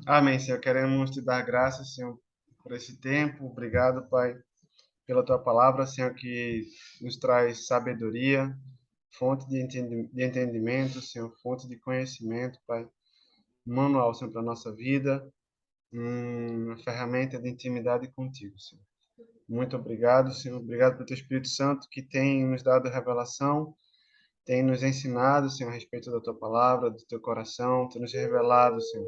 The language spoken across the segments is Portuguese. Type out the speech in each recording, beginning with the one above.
Amém, Senhor. Queremos te dar graças, Senhor, por esse tempo. Obrigado, Pai, pela tua palavra, Senhor, que nos traz sabedoria, fonte de entendimento, Senhor, fonte de conhecimento, Pai. Manual, Senhor, para a nossa vida, uma ferramenta de intimidade contigo, Senhor. Muito obrigado, Senhor. Obrigado pelo teu Espírito Santo, que tem nos dado revelação, tem nos ensinado, Senhor, a respeito da tua palavra, do teu coração, tem nos revelado, Senhor,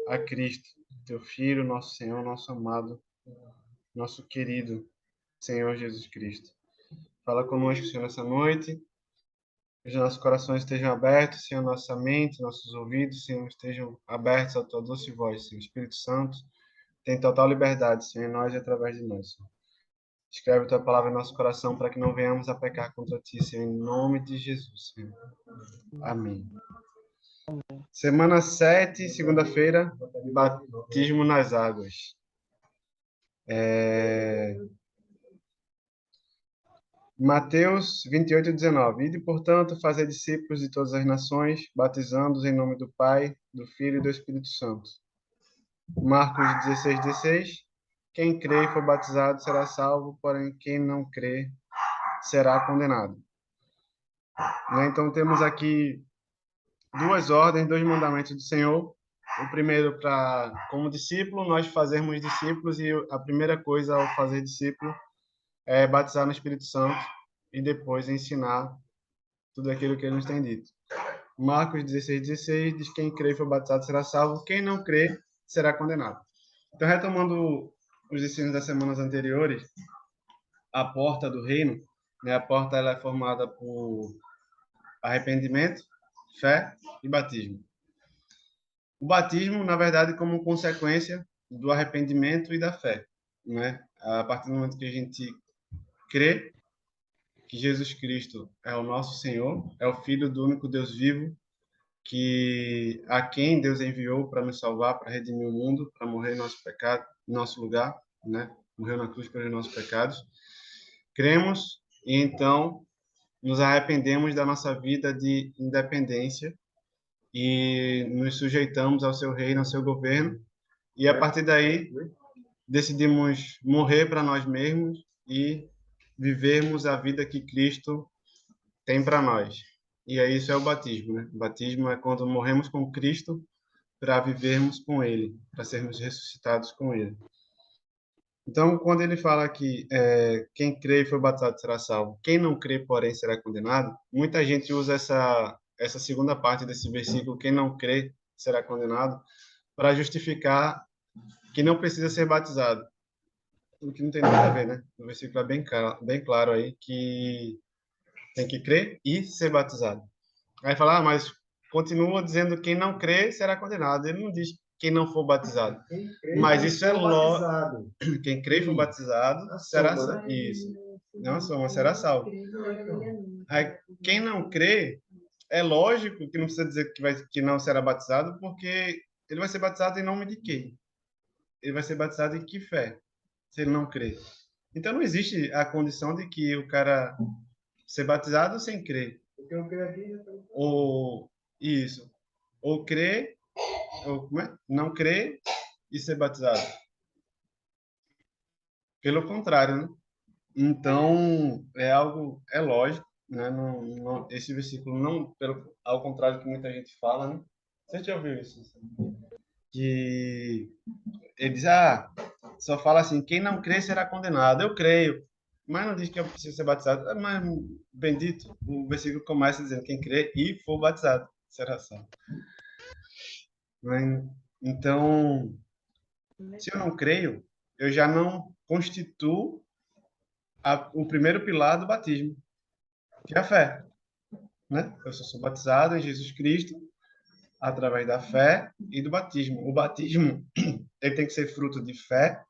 a Cristo, teu Filho, nosso Senhor, nosso amado, nosso querido Senhor Jesus Cristo. Fala conosco, Senhor, nessa noite. Que os nossos corações estejam abertos, Senhor, nossa mente, nossos ouvidos, Senhor, estejam abertos à tua doce voz, Senhor. Espírito Santo, tem total liberdade, Senhor, em nós e através de nós, Senhor. Escreve a tua palavra em nosso coração para que não venhamos a pecar contra ti, Senhor, em nome de Jesus, Senhor. Amém. Semana 7, segunda-feira, batismo nas águas. Mateus 28, 19. Ide, portanto, fazer discípulos de todas as nações, batizando-os em nome do Pai, do Filho e do Espírito Santo. Marcos 16, 16. Quem crê e for batizado será salvo, porém quem não crê será condenado. Então temos aqui duas ordens, dois mandamentos do Senhor. O primeiro, como discípulo, nós fazermos discípulos, e a primeira coisa ao fazer discípulo é batizar no Espírito Santo e depois ensinar tudo aquilo que ele nos tem dito. Marcos 16, 16 diz: quem crê e for batizado será salvo, quem não crê será condenado. Então, retomando os ensinos das semanas anteriores, a porta do reino, né, a porta ela é formada por arrependimento, fé e batismo. O batismo, na verdade, como consequência do arrependimento e da fé, né? A partir do momento que a gente crê que Jesus Cristo é o nosso Senhor, é o Filho do único Deus vivo, a quem Deus enviou para nos salvar, para redimir o mundo, para morrer em nosso pecado, em nosso lugar, né? Morreu na cruz pelos nossos pecados. Cremos e então nos arrependemos da nossa vida de independência e nos sujeitamos ao seu reino, ao seu governo, e a partir daí decidimos morrer para nós mesmos e vivermos a vida que Cristo tem para nós. E aí isso é o batismo, né? O batismo é quando morremos com Cristo para vivermos com Ele, para sermos ressuscitados com Ele. Então, quando ele fala que quem crê e foi batizado será salvo, quem não crê, porém, será condenado, muita gente usa essa segunda parte desse versículo, quem não crê será condenado, para justificar que não precisa ser batizado. O que não tem nada a ver, né? O versículo é bem claro aí que tem que crer e ser batizado. Aí fala, mas continua dizendo quem não crê será condenado. Ele não diz quem não for batizado. Mas isso é lógico. Quem crê e for batizado será salvo. Isso. Não soma, será salvo. Aí, quem não crê, é lógico que não precisa dizer que não será batizado, porque ele vai ser batizado em nome de quem? Ele vai ser batizado em que fé? Se ele não crê. Então não existe a condição de que o cara ser batizado sem crer. Ou isso. Ou crer, ou não crer e ser batizado. Pelo contrário, né? Então, é lógico, né? Esse versículo não, ao contrário do que muita gente fala, né? Você já ouviu isso? Que ele diz, só fala assim, quem não crê será condenado. Eu creio, mas não diz que eu preciso ser batizado. Mas, bendito, o versículo começa dizendo, quem crê e for batizado será salvo. Então, se eu não creio, eu já não constituo o primeiro pilar do batismo, que é a fé, né? Eu só sou batizado em Jesus Cristo através da fé e do batismo. O batismo ele tem que ser fruto de fé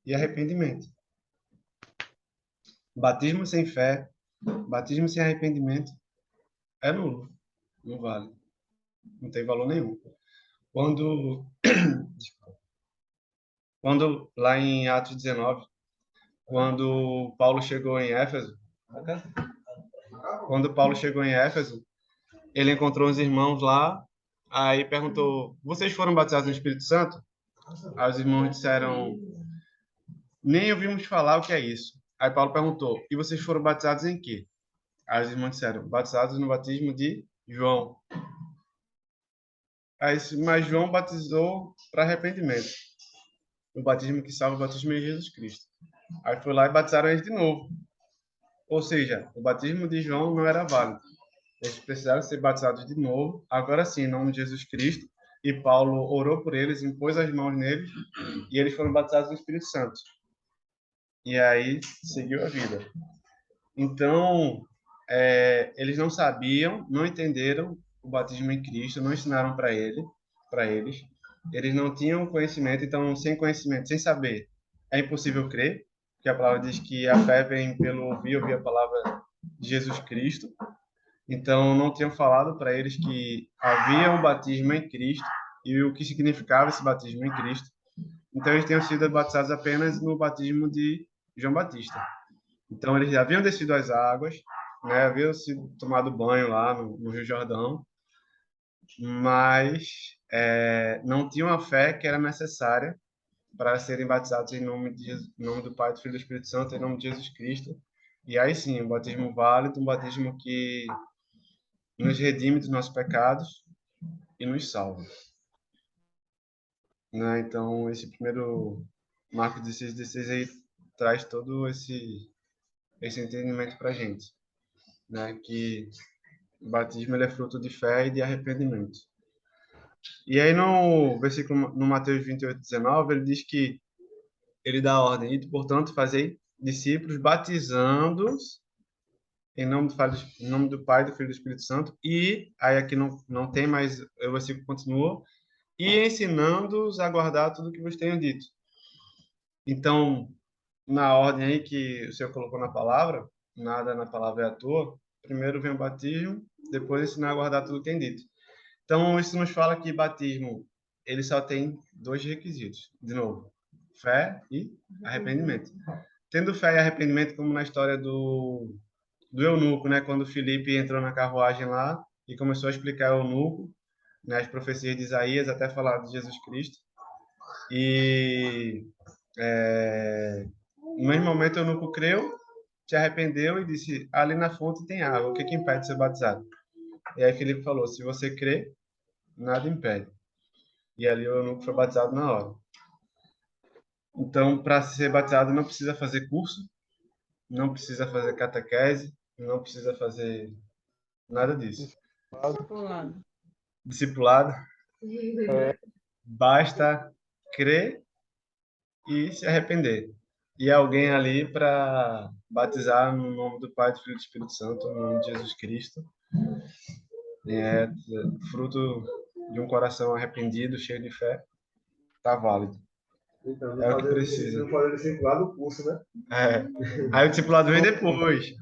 e arrependimento. Batismo sem fé, batismo sem arrependimento é nulo, não vale, não tem valor nenhum. Quando lá em Atos 19, quando Paulo chegou em Éfeso, ele encontrou os irmãos lá Aí perguntou, vocês foram batizados no Espírito Santo? Aí os irmãos disseram, nem ouvimos falar o que é isso. Aí Paulo perguntou, e vocês foram batizados em quê? Aí os irmãos disseram, batizados no batismo de João. Aí, mas João batizou para arrependimento. O batismo que salva, o batismo é Jesus Cristo. Aí foi lá e batizaram eles de novo. Ou seja, o batismo de João não era válido. Eles precisaram ser batizados de novo, agora sim, em nome de Jesus Cristo. E Paulo orou por eles, impôs as mãos neles, e eles foram batizados no Espírito Santo. E aí seguiu a vida. Então, eles não sabiam, não entenderam o batismo em Cristo, não ensinaram para eles. Eles não tinham conhecimento, então, sem conhecimento, sem saber, é impossível crer, porque a palavra diz que a fé vem pelo ouvir a palavra de Jesus Cristo. Então, não tinham falado para eles que havia um batismo em Cristo e o que significava esse batismo em Cristo. Então, eles tinham sido batizados apenas no batismo de João Batista. Então, eles já haviam descido as águas, né, haviam sido tomado banho lá no Rio Jordão, mas não tinham a fé que era necessária para serem batizados em nome, em nome do Pai, do Filho e do Espírito Santo, em nome de Jesus Cristo. E aí sim, um batismo válido, um batismo que nos redime dos nossos pecados e nos salva. Né? Então, esse primeiro Marcos 16 aí traz todo esse entendimento para a gente, né? Que o batismo ele é fruto de fé e de arrependimento. E aí no versículo, no Mateus 28:19, ele diz que ele dá a ordem, e portanto fazei discípulos batizando-os em nome do Pai, do Filho e do Espírito Santo, e aí aqui não tem mais, o versículo continua, e ensinando-os a guardar tudo o que vos tenho dito. Então, na ordem aí que o Senhor colocou na palavra, nada na palavra é à toa, primeiro vem o batismo, depois ensinar a guardar tudo que tem dito. Então, isso nos fala que batismo, ele só tem dois requisitos. De novo, fé e arrependimento. Tendo fé e arrependimento, como na história do eunuco, né? Quando Filipe entrou na carruagem lá e começou a explicar ao eunuco, né, as profecias de Isaías, até falar de Jesus Cristo. E no mesmo momento o eunuco creu, se arrependeu e disse, ali na fonte tem água, o que impede de ser batizado? E aí Filipe falou, se você crê, nada impede. E ali o eunuco foi batizado na hora. Então, para ser batizado, não precisa fazer curso, não precisa fazer catequese, não precisa fazer nada disso. Discipulado, basta crer e se arrepender. E alguém ali para batizar no nome do Pai, do Filho e do Espírito Santo, no nome de Jesus Cristo. É fruto de um coração arrependido, cheio de fé, está válido. Então, É o que precisa. não fazer discipulado do curso, né? Aí o discipulado vem depois.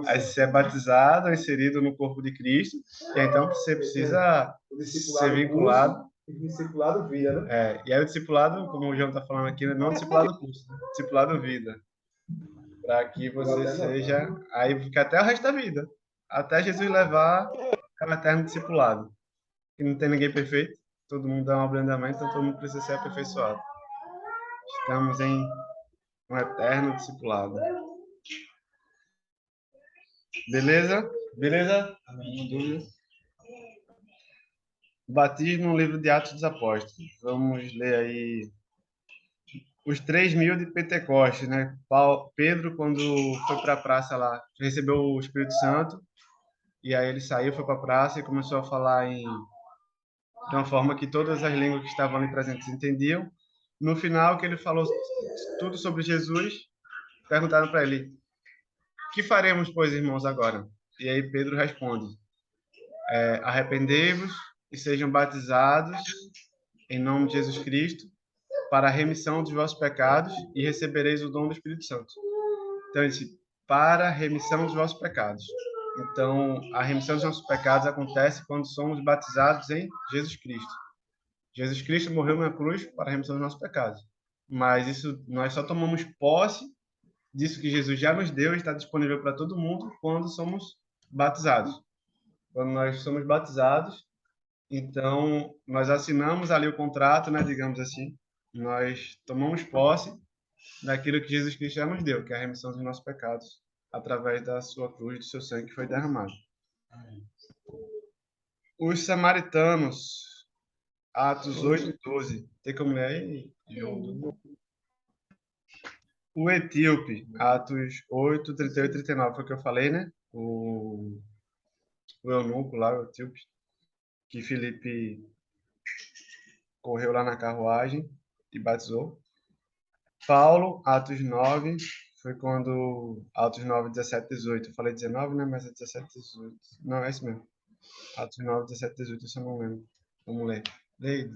Aí você é batizado, inserido no corpo de Cristo, e então você precisa ser vinculado. Discipulado vida, né? E aí o discipulado, como o João está falando aqui, não é discipulado curso, né? Discipulado vida. Para que você seja. Aí fica até o resto da vida. Até Jesus levar ao eterno discipulado. E não tem ninguém perfeito, todo mundo é um abrandamento, então todo mundo precisa ser aperfeiçoado. Estamos em um eterno discipulado. Beleza? Beleza? Batismo no livro de Atos dos Apóstolos. Vamos ler aí os 3.000 de Pentecostes, né? Pedro, quando foi para a praça lá, recebeu o Espírito Santo, e aí ele saiu, foi para a praça e começou a falar de uma forma que todas as línguas que estavam ali presentes entendiam. No final, que ele falou tudo sobre Jesus, perguntaram para ele, que faremos, pois, irmãos, agora? E aí Pedro responde, arrependei-vos e sejam batizados em nome de Jesus Cristo para a remissão dos vossos pecados e recebereis o dom do Espírito Santo. Então, ele disse, para a remissão dos vossos pecados. Então, a remissão dos nossos pecados acontece quando somos batizados em Jesus Cristo. Jesus Cristo morreu na cruz para a remissão dos nossos pecados. Mas isso, nós só tomamos posse disso que Jesus já nos deu e está disponível para todo mundo quando somos batizados. Quando nós somos batizados, Então, nós assinamos ali o contrato, né, digamos assim. Nós tomamos posse daquilo que Jesus Cristo já nos deu, que é a remissão dos nossos pecados, através da sua cruz, do seu sangue que foi derramado. Os samaritanos, Atos 8 e 12. Tem como ler aí, João? O etíope, Atos 8, 38 e 39, foi o que eu falei, né? O eunuco lá, o etíope, que Filipe correu lá na carruagem e batizou. Paulo, Atos 9, foi quando... Atos 9, 17, 18. Eu falei 19, né? Mas é 17, 18. Não, é isso mesmo. Atos 9, 17, 18, isso eu não lembro. Vamos ler. Leia.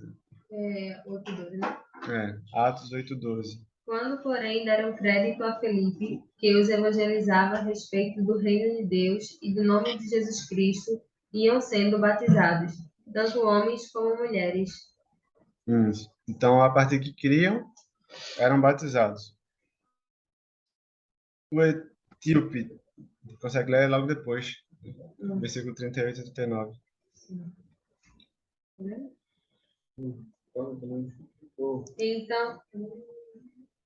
8, 12, né? Atos 8, 12. Quando, porém, deram crédito a Felipe, que os evangelizava a respeito do reino de Deus e do nome de Jesus Cristo, iam sendo batizados, tanto homens como mulheres. Isso. Então, a partir que criam, eram batizados. O etíope, consegue ler logo depois, versículo 38 e 39.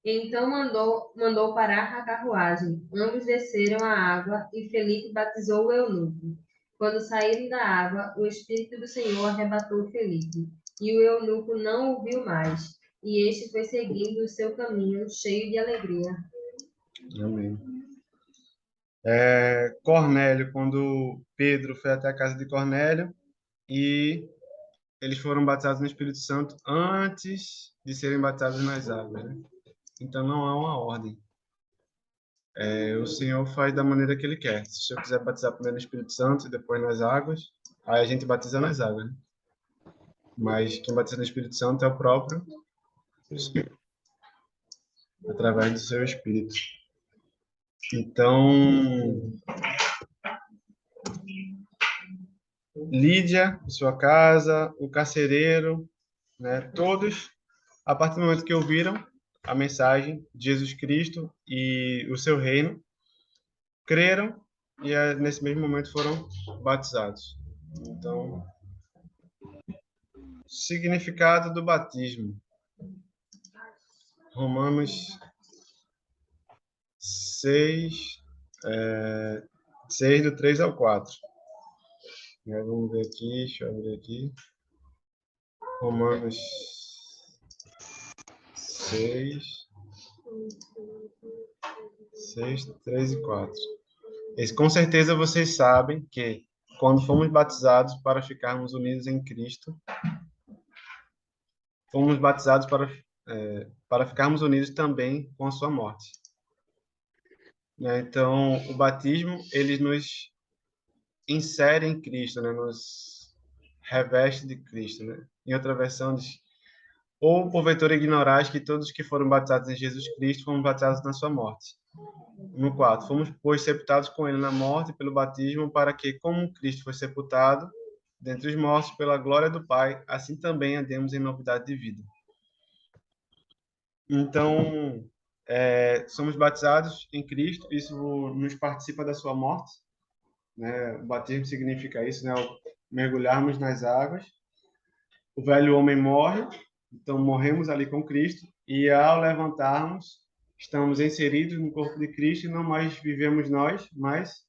Então mandou parar a carruagem. Ambos desceram à água e Felipe batizou o eunuco. Quando saíram da água, o Espírito do Senhor arrebatou Felipe, e o eunuco não o viu mais. E este foi seguindo o seu caminho, cheio de alegria. Amém. Cornélio, quando Pedro foi até a casa de Cornélio e eles foram batizados no Espírito Santo antes de serem batizados nas águas, né? Então não há uma ordem. O Senhor faz da maneira que Ele quer. Se o Senhor quiser batizar primeiro no Espírito Santo e depois nas águas, aí a gente batiza nas águas, né? Mas quem batiza no Espírito Santo é o próprio Senhor, através do seu Espírito. Então, Lídia, sua casa, o carcereiro, né? Todos, a partir do momento que ouviram a mensagem de Jesus Cristo e o seu reino, creram e nesse mesmo momento foram batizados. Então, significado do batismo. Romanos 6, 6 do 3 ao 4. Vamos ver aqui, deixa eu abrir aqui. Romanos 6, 3 e 4. Com certeza vocês sabem que quando fomos batizados para ficarmos unidos em Cristo, fomos batizados para ficarmos unidos também com a sua morte. Né? Então, o batismo, ele nos insere em Cristo, né? Nos reveste de Cristo. Né? Em outra versão diz: ou porventura ignorais que todos que foram batizados em Jesus Cristo foram batizados na sua morte. No 4, fomos, pois, sepultados com ele na morte pelo batismo, para que, como Cristo foi sepultado dentre os mortos pela glória do Pai, assim também andemos em novidade de vida. Então, somos batizados em Cristo, isso nos participa da sua morte, né? O batismo significa isso, né? Mergulharmos nas águas. O velho homem morre, então morremos ali com Cristo, e ao levantarmos, estamos inseridos no corpo de Cristo e não mais vivemos nós, mas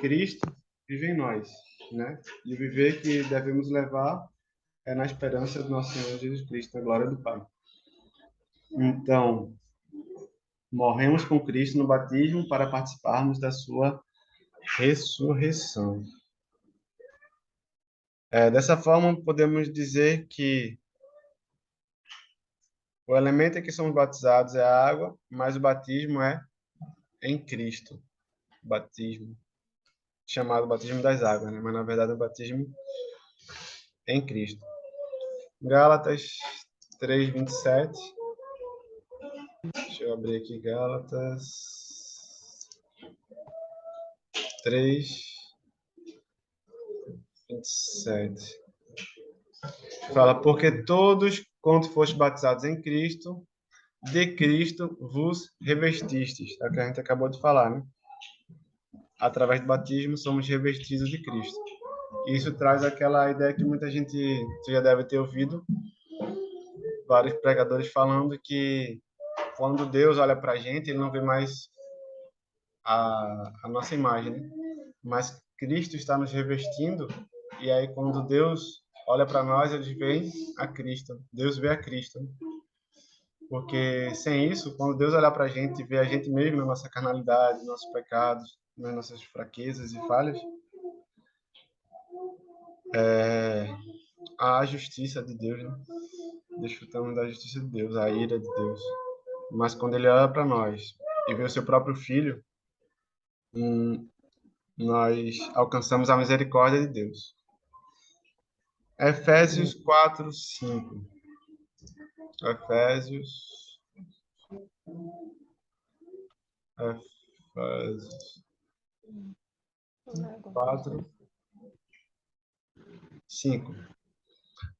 Cristo vive em nós, né? E o viver que devemos levar é na esperança do nosso Senhor Jesus Cristo, na glória do Pai. Então, morremos com Cristo no batismo para participarmos da sua ressurreição. Dessa forma, podemos dizer que o elemento em que somos batizados é a água, mas o batismo é em Cristo. Batismo, chamado batismo das águas, né? Mas na verdade é o batismo em Cristo. Gálatas 3, 27. Deixa eu abrir aqui Gálatas 3, 27. Fala, porque todos, quanto foste batizados em Cristo, de Cristo vos revestistes. É o que a gente acabou de falar, né? Através do batismo somos revestidos de Cristo. Isso traz aquela ideia que muita gente você já deve ter ouvido, vários pregadores falando que quando Deus olha para a gente, ele não vê mais a nossa imagem, né? Mas Cristo está nos revestindo, e aí quando Deus olha para nós, ele vê a Cristo. Deus vê a Cristo, né? Porque sem isso, quando Deus olhar para a gente, vê a gente mesmo na nossa carnalidade, nos nossos pecados, nas nossas fraquezas e falhas, a justiça de Deus, né? Desfrutamos da justiça de Deus, a ira de Deus. Mas quando ele olha para nós e vê o seu próprio filho, nós alcançamos a misericórdia de Deus. Efésios 4:5. Efésios 4:5.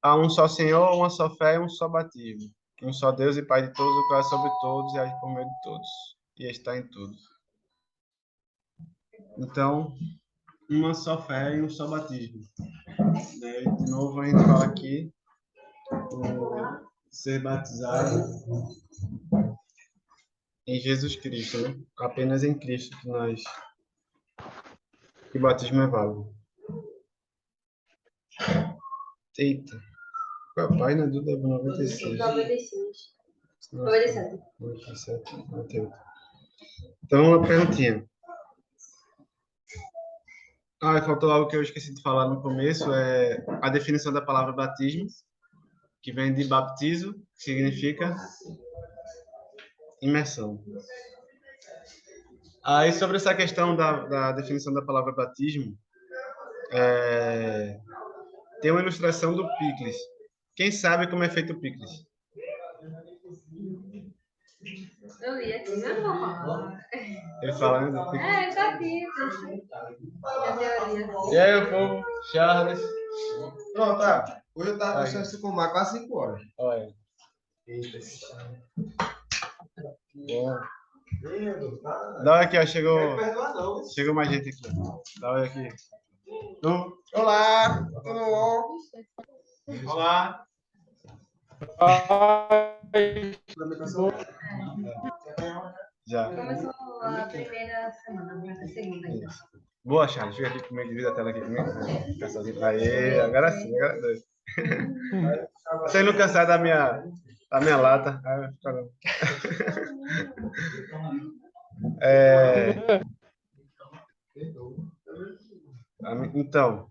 Há um só Senhor, uma só fé e um só batismo. Um só Deus e Pai de todos, o qual é sobre todos e age por meio de todos. E está em tudo. Então, uma só fé e um só batismo. De novo, a gente fala aqui o ser batizado em Jesus Cristo, né? Apenas em Cristo que o batismo é válido. Eita. Qual a página do 96? 96. 97. 97, 98. Então, uma perguntinha. Faltou algo que eu esqueci de falar no começo, é a definição da palavra batismo, que vem de baptizo, que significa imersão. Aí, sobre essa questão da definição da palavra batismo, tem uma ilustração do picles. Quem sabe como é feito o picles? Eu li aqui, não vou falar. Ele fala, né? Do picles. Tá aqui. A teoria. E aí, o povo? Charles? Pronto, tá. Hoje eu tava deixando você fumar quase 5 horas. Olha. Eita, Bom. Dá uma aqui, ó. Chegou. não perdoa não. Chegou mais gente aqui. Dá uma aqui. Olá, tudo bom? Olá. Já. Começou a primeira semana, agora a segunda ainda. Boa, Charles. Fica aqui comigo, divide a tela aqui comigo. Fica sozinho. Aê, agora sim, agora dois. Vocês não cansaram da minha lata. Aí vai ficar não. Então,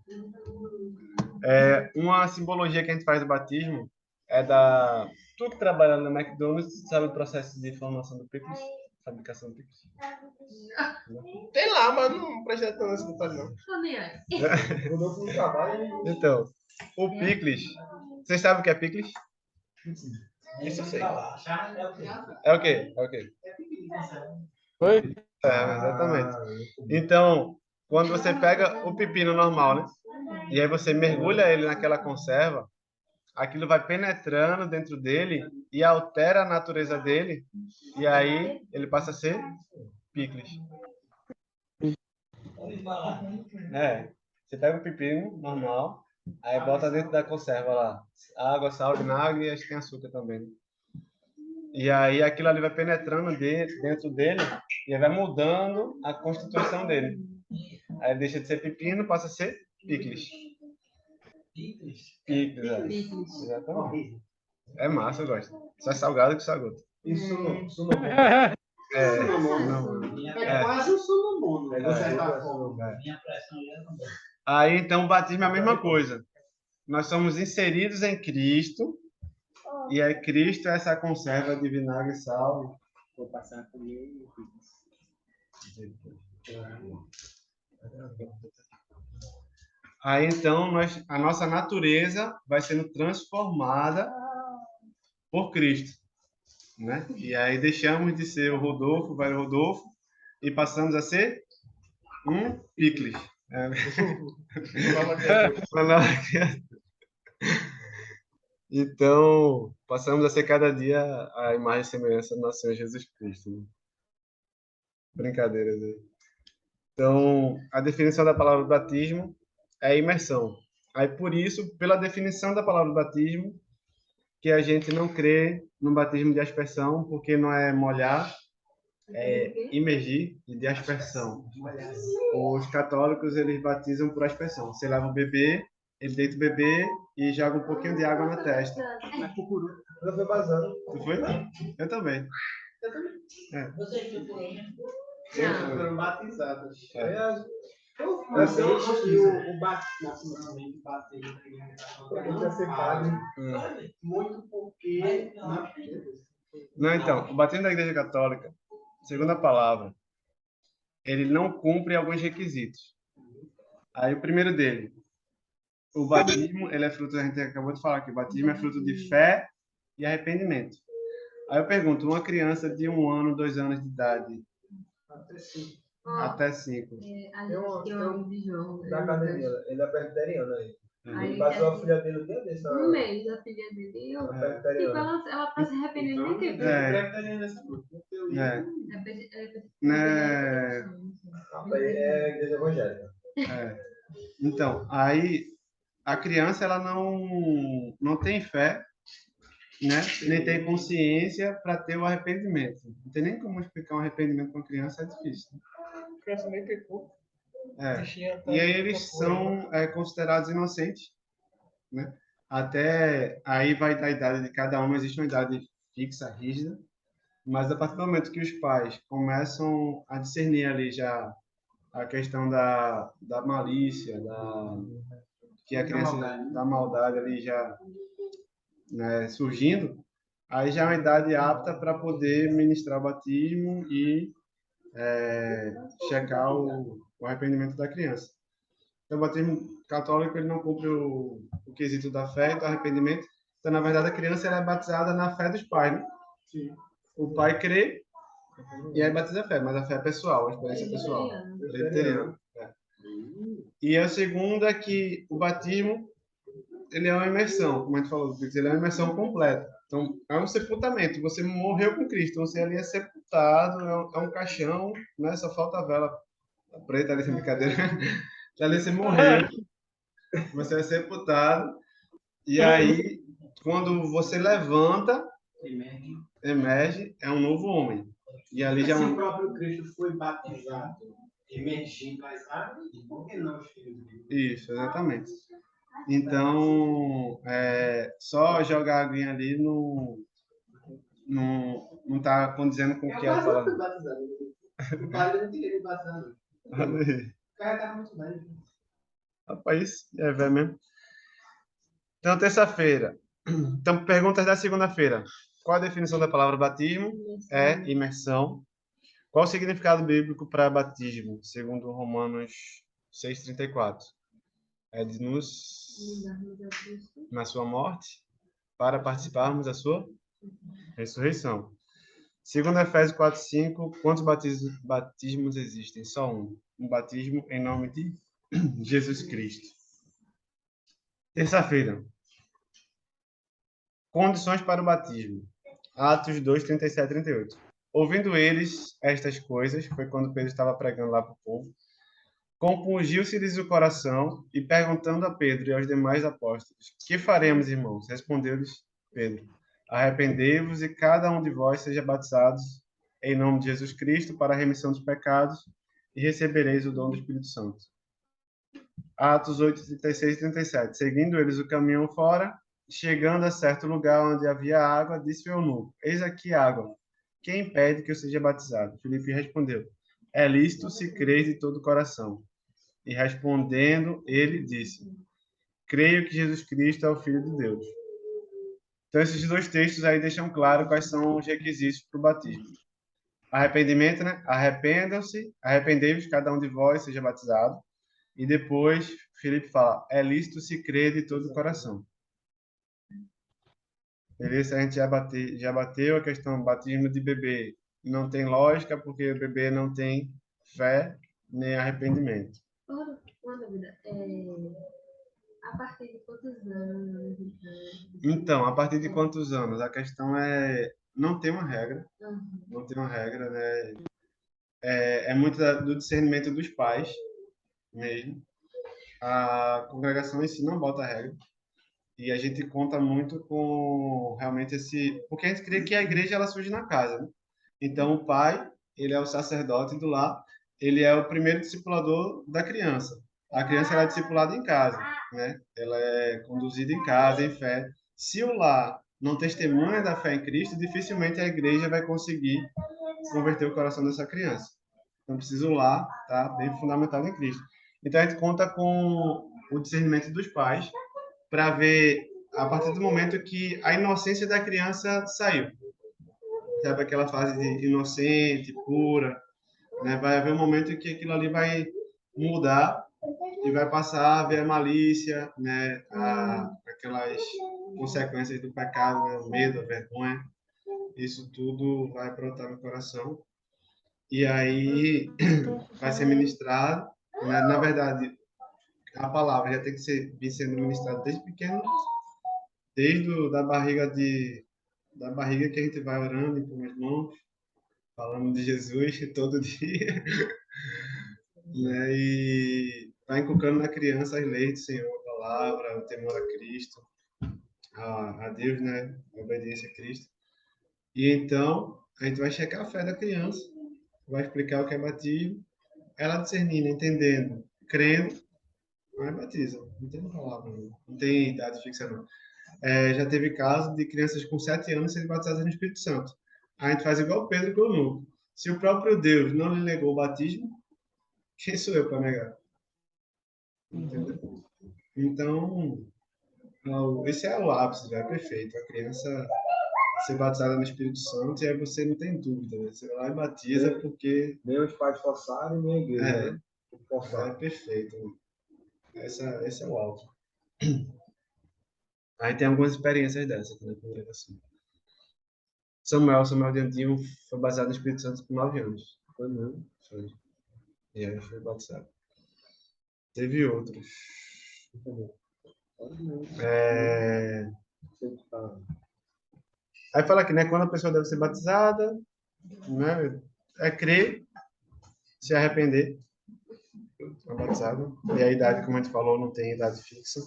uma simbologia que a gente faz do batismo é da... Tu que trabalha na McDonald's, sabe o processo de formação do picles? Fabricação do picles? Tem lá, mas não presta atenção nesse detalhe, não. Tô nem aí. Quando eu fui no trabalho, Então, o picles... Vocês sabem o que é picles? isso eu sei. É o quê? É o quê? Oi? Exatamente. Então, quando você pega o pepino normal, né? E aí você mergulha ele naquela conserva, aquilo vai penetrando dentro dele e altera a natureza dele, e aí ele passa a ser picles. Você pega o pepino normal, aí bota dentro da conserva lá, água, sal, vinagre e acho que tem açúcar também, né? E aí aquilo ali vai penetrando dentro dele e aí vai mudando a constituição dele. Aí deixa de ser pepino, passa a ser picles. Picles, exatamente. É massa, eu gosto. Só é salgado que salgado. Isso não. É quase um sumo mundo, de certa forma. Aí então o batismo é a mesma coisa. Nós somos inseridos em Cristo. E aí Cristo é essa conserva de vinagre e sal. Vou passar por ele. Aí então a nossa natureza vai sendo transformada por Cristo, né? E aí deixamos de ser o Rodolfo, vai o Rodolfo, e passamos a ser um picles. Então, passamos a ser cada dia a imagem e semelhança do nosso Senhor Jesus Cristo. Né? Brincadeiras aí. Então, a definição da palavra batismo é imersão. Aí, por isso, pela definição da palavra batismo, que a gente não crê no batismo de aspersão, porque não é molhar, é imergir e de aspersão. Os católicos, eles batizam por aspersão. Você leva o bebê, ele deita o bebê e joga um pouquinho de água na testa. Eu fui vazando. Tu foi? Eu também. É. Eles foram batizados. É. Mas eu acho que o batismo poderia ser padre. Muito porque Não, então, o batismo da Igreja Católica, segundo a palavra, ele não cumpre alguns requisitos. Aí o primeiro dele, o batismo, ele é fruto, a gente acabou de falar aqui, o batismo é fruto de fé e arrependimento. Aí eu pergunto, uma criança de 1 ano, 2 anos de idade, até 5. De João. da academia, ele é presbiteriano aí. Aí Ele bateu a filha dele um dia desse. um mês, a filha dele. Eu, tipo, ela tá se arrependendo nem tempo. Presbiteriano nessa é igreja evangélica. Então, aí a criança ela não tem fé, né? Nem tem consciência para ter o arrependimento. Não tem nem como explicar um arrependimento para uma criança, é difícil. A criança nem pecou. E aí eles são considerados inocentes, né? Até aí vai da idade de cada um, existe uma idade fixa, rígida, mas a partir do momento que os pais começam a discernir ali já a questão da malícia, que a criança da maldade ali já, né, surgindo, aí já é uma idade apta para poder ministrar o batismo e checar o arrependimento da criança. Então, o batismo católico ele não cumpre o quesito da fé e do arrependimento. Então, na verdade, a criança ela é batizada na fé dos pais, né? Sim. O pai crê e aí batiza a fé, mas a fé é pessoal, a experiência é pessoal. Presbiteriano. E a segunda é que o batismo ele é uma imersão, como a gente falou, ele é uma imersão completa. Então, é um sepultamento. Você morreu com Cristo, você ali é sepultado, é um caixão, né? Só falta a vela preta ali, sem brincadeira. Ali você morreu, você é sepultado, e aí, quando você levanta, emerge, é um novo homem. E ali já Se o próprio Cristo foi batizado, emergindo as águas, por que não os filhos dele? Isso, exatamente. Então, só jogar a aguinha ali não está condizendo com o que ela fala. Eu batizado. O padre não queria me batizar, não. O cara estava muito velho. Rapaz, é velho mesmo. Então, terça-feira. Então, perguntas da segunda-feira. Qual a definição da palavra batismo? É imersão. Qual o significado bíblico para batismo, segundo Romanos 6,34? É de nos na sua morte para participarmos da sua ressurreição. Segundo Efésios 4:5, quantos batismos existem? Só um. Um batismo em nome de Jesus Cristo. Terça-feira. Condições para o batismo. Atos 2, 37 e 38. Ouvindo eles estas coisas, foi quando Pedro estava pregando lá para o povo, compungiu-se-lhes o coração e perguntando a Pedro e aos demais apóstolos, que faremos, irmãos? Respondeu-lhes Pedro, arrependei-vos e cada um de vós seja batizado em nome de Jesus Cristo para a remissão dos pecados e recebereis o dom do Espírito Santo. Atos 8, 36 e 37. Seguindo eles o caminho fora, chegando a certo lugar onde havia água, disse o eunuco, eis aqui água. Quem impede que eu seja batizado? Filipe respondeu, é lícito se creres de todo o coração. E respondendo, ele disse, creio que Jesus Cristo é o Filho de Deus. Então, esses dois textos aí deixam claro quais são os requisitos para o batismo. Arrependimento, né? Arrependam-se, arrependei-vos, cada um de vós seja batizado. E depois, Filipe fala, é lícito se crer de todo o coração. Beleza? A gente já bateu a questão do batismo de bebê. Não tem lógica, porque o bebê não tem fé nem arrependimento. Uma dúvida. A partir de quantos anos? Então, a partir de quantos anos? A questão é... Não tem uma regra. Não tem uma regra, né? É muito do discernimento dos pais mesmo. a congregação em si não bota regra. E a gente conta muito com realmente esse... Porque a gente crê que a igreja ela surge na casa, né? Então, o pai, ele é o sacerdote do lar, ele é o primeiro discipulador da criança. A criança ela é discipulada em casa, né? Ela é conduzida em casa, em fé. Se o lar não testemunha da fé em Cristo, dificilmente a igreja vai conseguir converter o coração dessa criança. Então, precisa o lar estar bem fundamentado em Cristo. Então, a gente conta com o discernimento dos pais para ver a partir do momento que a inocência da criança saiu. Sabe aquela fase de inocente, pura, né? Vai haver um momento em que aquilo ali vai mudar e vai passar a ver a malícia, né? Aquelas consequências do pecado, né? O medo, a vergonha. Isso tudo vai brotar no coração. E aí vai ser ministrado, né? Na verdade, a palavra já tem que vir sendo ministrada desde pequeno, desde da barriga que a gente vai orando com os irmãos, falando de Jesus todo dia, né? E vai inculcando na criança as leis do Senhor, a palavra, o temor a Cristo, a Deus, né? A obediência a Cristo. E então, a gente vai checar a fé da criança, vai explicar o que é batismo, ela discernindo, entendendo, crendo, aí batiza. Não tem palavra, não tem idade fixa, não. Já teve caso de crianças com 7 anos serem batizadas no Espírito Santo. A gente faz igual Pedro com o eunuco. Se o próprio Deus não lhe negou o batismo, quem sou eu para negar? Entendeu? Então, esse é o ápice, é perfeito. A criança ser batizada no Espírito Santo e aí você não tem dúvida, né? Você vai lá e batiza porque... Nem os pais forçarem, nem a igreja, né? É perfeito. Esse é o alto. Aí tem algumas experiências dessas na congregação. Samuel de Antinho foi batizado no Espírito Santo com 9 anos. Foi mesmo. Foi. E aí foi batizado. Teve outros. Aí fala aqui, né? Quando a pessoa deve ser batizada, né? É crer, se arrepender, é batizado. E a idade, como a gente falou, não tem idade fixa.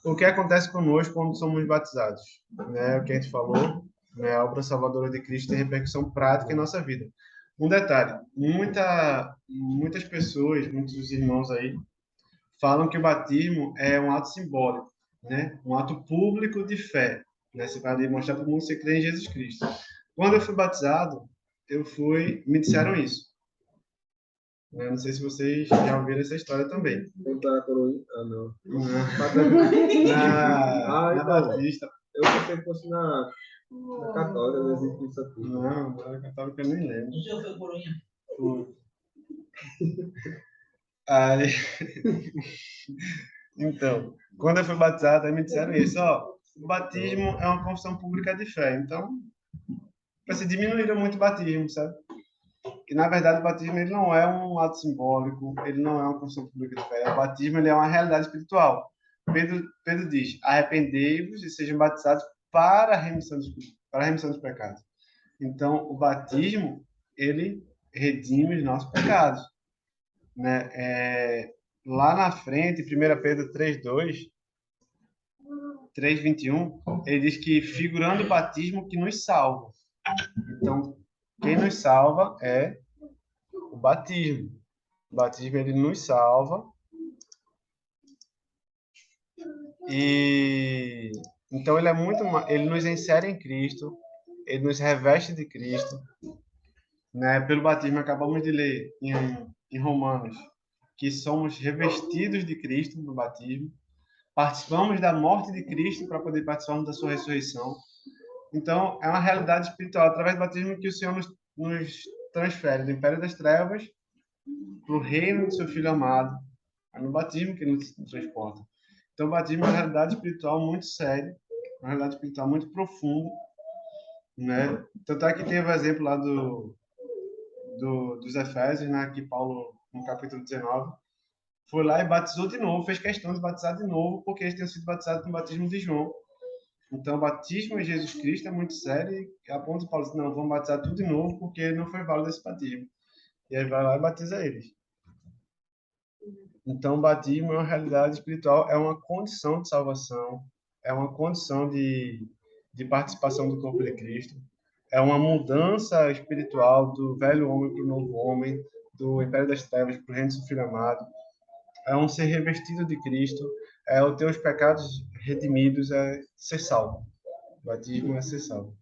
O que acontece conosco quando somos batizados? Né? O que a gente falou, né? A obra salvadora de Cristo tem repercussão prática em nossa vida. Um detalhe, muitas pessoas, muitos irmãos aí, falam que o batismo é um ato simbólico, né? Um ato público de fé, né? Você vai demonstrar para o mundo que você crê em Jesus Cristo. Quando eu fui batizado, me disseram isso. Não sei se vocês já ouviram essa história também. Tentar a coroinha? Ah, não. Na Batista. Eu pensei que fosse na Católica, não existe isso aqui. Não, na Católica eu nem lembro. O senhor foi coroinha? Aí... Então, quando eu fui batizado, aí me disseram isso, ó, o batismo é uma confissão pública de fé. Então, se diminuíram muito o batismo, sabe? Que, na verdade, o batismo ele não é um ato simbólico, ele não é uma confissão pública de fé. O batismo ele é uma realidade espiritual. Pedro diz, arrependei-vos e sejam batizados para a remissão dos pecados. Então, o batismo, ele redime os nossos pecados. Né? Lá na frente, 1 Pedro 3:21, ele diz que figurando o batismo que nos salva. Então, quem nos salva é o batismo. O batismo, ele nos salva. E então ele nos insere em Cristo, ele nos reveste de Cristo, né? Pelo batismo acabamos de ler em Romanos que somos revestidos de Cristo no batismo, participamos da morte de Cristo para poder participarmos da sua ressurreição. Então, é uma realidade espiritual através do batismo que o Senhor nos transfere do império das trevas para o reino do seu Filho amado. É no batismo que ele nos transporta. Então, o batismo é uma realidade espiritual muito séria, uma realidade espiritual muito profunda, né? Tanto é que tem o exemplo lá dos Efésios, né? Que Paulo, no capítulo 19, foi lá e batizou de novo, fez questão de batizar de novo, porque eles tinham sido batizados no batismo de João. Então, o batismo em Jesus Cristo é muito sério, e a ponto de Paulo dizer, não, vamos batizar tudo de novo, porque não foi válido esse batismo. E aí vai lá e batiza eles. Então, o batismo é uma realidade espiritual, é uma condição de salvação, é uma condição de participação do corpo de Cristo, é uma mudança espiritual do velho homem para o novo homem, do império das trevas para o reino do seu filho amado, é um ser revestido de Cristo, é o ter os pecados redimidos, é ser salvo. O batismo é ser salvo.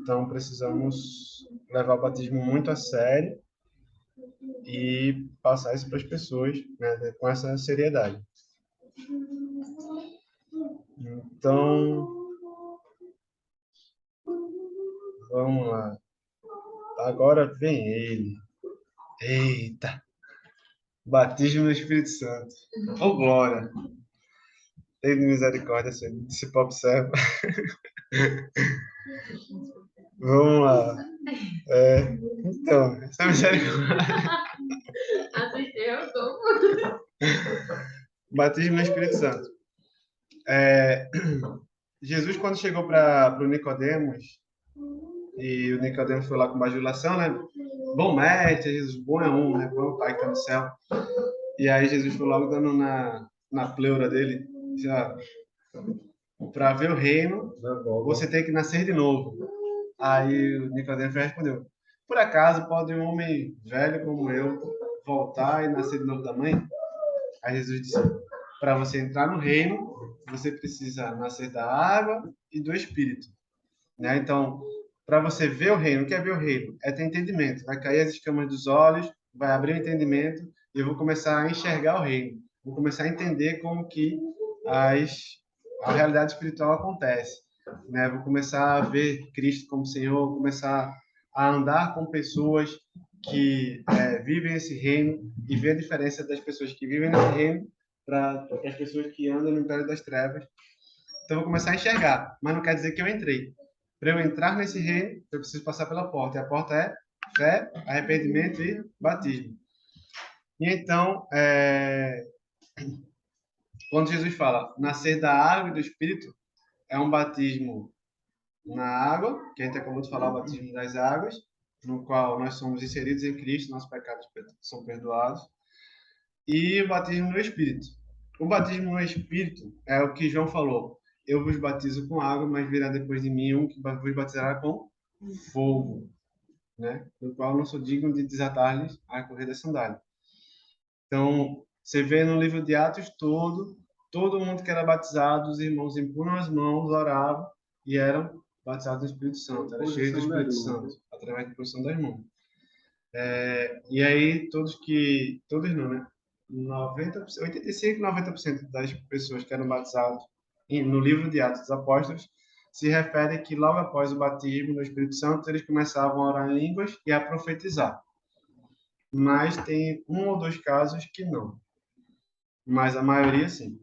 Então, precisamos levar o batismo muito a sério e passar isso para as pessoas, né, com essa seriedade. Então, vamos lá. Agora vem ele. Eita! Batismo no Espírito Santo. Ô, glória! Tem misericórdia, Senhor. Se observa. Vamos lá. Então, essa misericórdia. Assistei ao dom. Batismo no Espírito Santo. Jesus, quando chegou para o Nicodemos, e o Nicodemos foi lá com bajulação, né? Bom mestre, Jesus, bom é um, né? Bom é o Pai que está no céu. E aí Jesus foi logo dando na pleura dele, para ver o reino, você tem que nascer de novo. Aí o Nicodemos respondeu, por acaso pode um homem velho como eu voltar e nascer de novo da mãe? Aí Jesus disse, para você entrar no reino, você precisa nascer da água e do Espírito. Né? Então, para você ver o reino, o que é ver o reino? É ter entendimento. Vai cair as escamas dos olhos, vai abrir o entendimento e eu vou começar a enxergar o reino. Vou começar a entender como que a realidade espiritual acontece. Né? Vou começar a ver Cristo como Senhor, vou começar a andar com pessoas que vivem esse reino e ver a diferença das pessoas que vivem nesse reino para as pessoas que andam no império das trevas. Então, eu vou começar a enxergar, mas não quer dizer que eu entrei. Para eu entrar nesse reino, eu preciso passar pela porta. E a porta é fé, arrependimento e batismo. E então, quando Jesus fala nascer da água e do Espírito, é um batismo na água, que a gente acabou de falar, o batismo das águas, no qual nós somos inseridos em Cristo, nossos pecados são perdoados, e o batismo no Espírito. O batismo no Espírito é o que João falou. Eu vos batizo com água, mas virá depois de mim um que vos batizará com fogo, né? Do qual eu não sou digno de desatar-lhes a correia da sandália. Então, você vê no livro de Atos todo mundo que era batizado, os irmãos impunham as mãos, oravam e eram batizados no Espírito Santo, eram cheios do Espírito Santo, através da posição das mãos. E aí, todos não, né? 90%, 85, 90% das pessoas que eram batizadas no livro de Atos dos Apóstolos se refere que logo após o batismo no Espírito Santo, eles começavam a orar em línguas e a profetizar. Mas tem um ou dois casos que não. Mas a maioria, sim.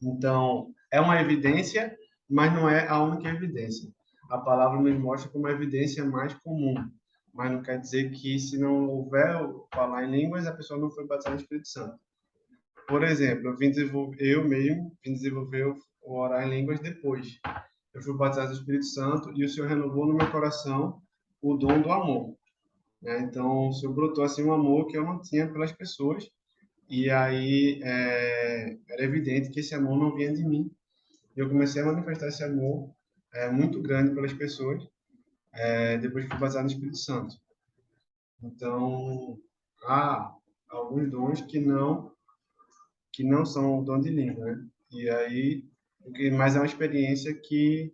Então, é uma evidência, mas não é a única evidência. A palavra nos mostra como a evidência mais comum, mas não quer dizer que se não houver falar em línguas, a pessoa não foi batizada no Espírito Santo. Por exemplo, eu mesmo vim desenvolver o orar em línguas depois. Eu fui batizado no Espírito Santo e o Senhor renovou no meu coração o dom do amor. Né? Então, o Senhor brotou assim um amor que eu não tinha pelas pessoas e aí era evidente que esse amor não vinha de mim. Eu comecei a manifestar esse amor muito grande pelas pessoas depois que fui batizado no Espírito Santo. Então, há alguns dons que não são o dom de língua, né? E aí, mas é uma experiência que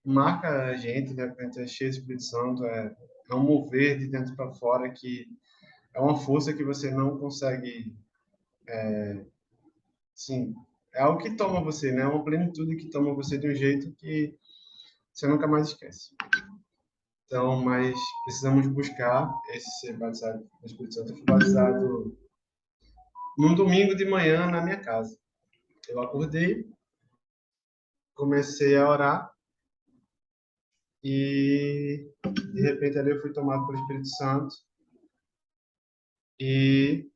marca a gente, de repente é cheio do Espírito Santo, é um mover de dentro para fora que é uma força que você não consegue, sim, é algo que toma você, né? É uma plenitude que toma você de um jeito que você nunca mais esquece. Então, mas precisamos buscar esse ser batizado no Espírito Santo. Eu fui batizado num domingo de manhã na minha casa. Eu acordei, comecei a orar e de repente ali eu fui tomado pelo Espírito Santo e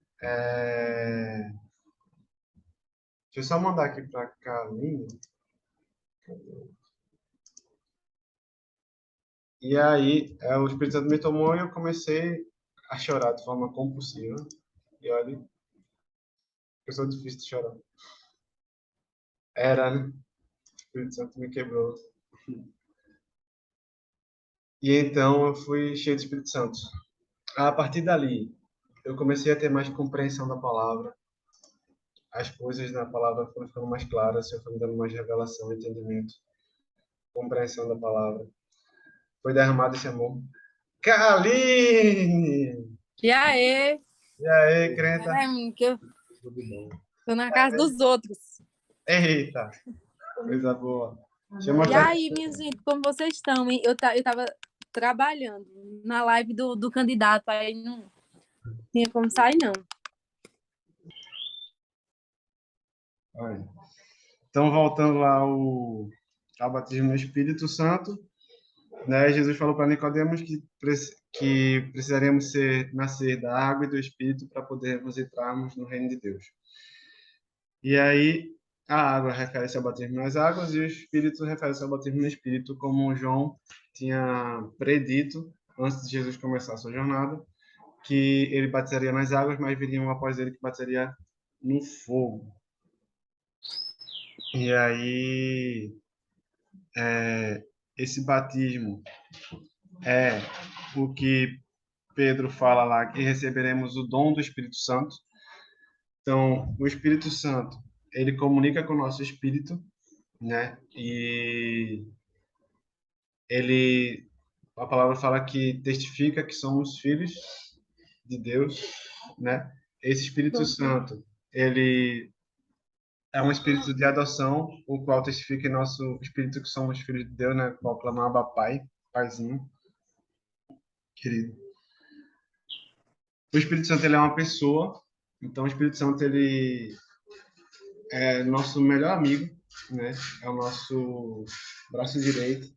deixa eu só mandar aqui para cá, e aí o Espírito Santo me tomou e eu comecei a chorar de forma compulsiva. E olha, eu sou difícil de chorar. Era, né? O Espírito Santo me quebrou. E então eu fui cheio do Espírito Santo. A partir dali, eu comecei a ter mais compreensão da palavra. As coisas na palavra foram ficando mais claras, eu fui me dando mais revelação, entendimento, compreensão da palavra. Foi derramado esse amor. Kaline! E aí? E aí, crenta? Que eu Tudo bom. tô na casa dos outros. Eita, coisa boa. Deixa eu E mostrar. aí, minha gente, como vocês estão, hein? Eu tava trabalhando na live do candidato, aí não tinha como sair, não. Olha. Então, voltando lá ao batismo no Espírito Santo, né? Jesus falou para Nicodemos que precisaríamos nascer da água e do Espírito para podermos entrarmos no reino de Deus. E aí, a água refere-se ao batismo nas águas e o Espírito refere-se ao batismo no Espírito, como João tinha predito antes de Jesus começar a sua jornada, que ele batizaria nas águas, mas viria um após ele que batizaria no fogo. E aí, esse batismo é o que Pedro fala lá, que receberemos o dom do Espírito Santo. Então, o Espírito Santo, ele comunica com o nosso espírito, né? E a palavra fala que testifica que somos filhos de Deus, né? Esse Espírito Santo, ele é um espírito de adoção, o qual testifica em nosso espírito que somos filhos de Deus, né? O qual clama Abba Pai, Paizinho, querido. O Espírito Santo, ele é uma pessoa, então o Espírito Santo, ele é nosso melhor amigo, né? É o nosso braço direito.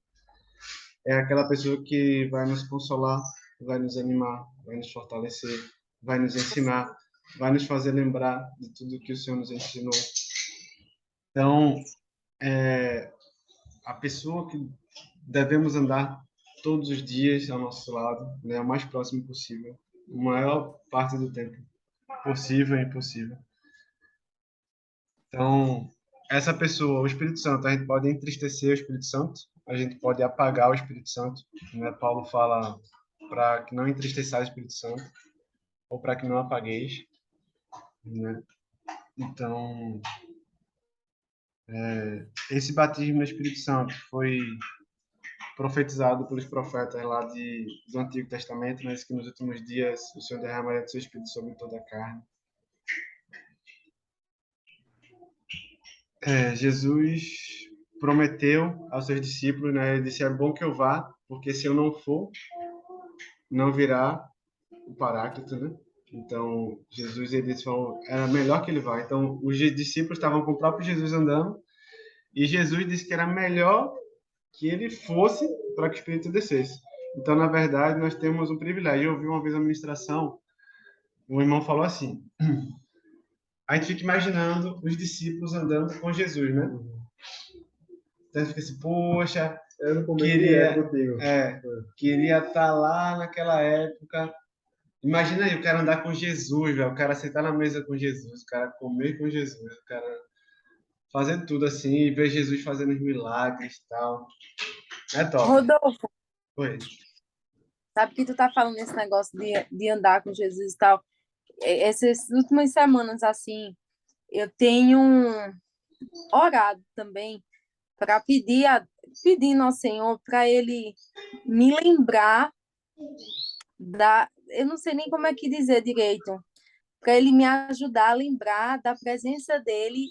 É aquela pessoa que vai nos consolar, vai nos animar, vai nos fortalecer, vai nos ensinar, vai nos fazer lembrar de tudo que o Senhor nos ensinou. Então, a pessoa que devemos andar todos os dias ao nosso lado, né, o mais próximo possível, a maior parte do tempo possível e impossível. Então, essa pessoa, o Espírito Santo, a gente pode entristecer o Espírito Santo, a gente pode apagar o Espírito Santo, né? Paulo fala para que não entristeçais o Espírito Santo, ou para que não apagueis, né? Então, esse batismo no Espírito Santo foi profetizado pelos profetas lá do Antigo Testamento, né? Que nos últimos dias o Senhor derramaria do seu Espírito sobre toda a carne. Jesus prometeu aos seus discípulos, né? Ele disse: é bom que eu vá, porque se eu não for, não virá o Paráclito, né? Então, Jesus, ele falou, era melhor que ele vá. Então, os discípulos estavam com o próprio Jesus andando, e Jesus disse que era melhor que ele fosse para que o Espírito descesse. Então, na verdade, nós temos um privilégio. Eu ouvi uma vez a ministração, um irmão falou assim, a gente fica imaginando os discípulos andando com Jesus, né? Então, a gente fica assim, poxa, Eu não comecei contigo. queria estar lá naquela época. Imagina aí, o cara andar com Jesus, velho, o cara sentar na mesa com Jesus, o cara comer com Jesus, o cara fazer tudo assim, e ver Jesus fazendo os milagres e tal. É top. Rodolfo, Oi. sabe que tu tá falando esse negócio de andar com Jesus e tal? Essas últimas semanas, assim, eu tenho orado também para pedindo ao Senhor para Ele me lembrar eu não sei nem como é que dizer direito, para Ele me ajudar a lembrar da presença dEle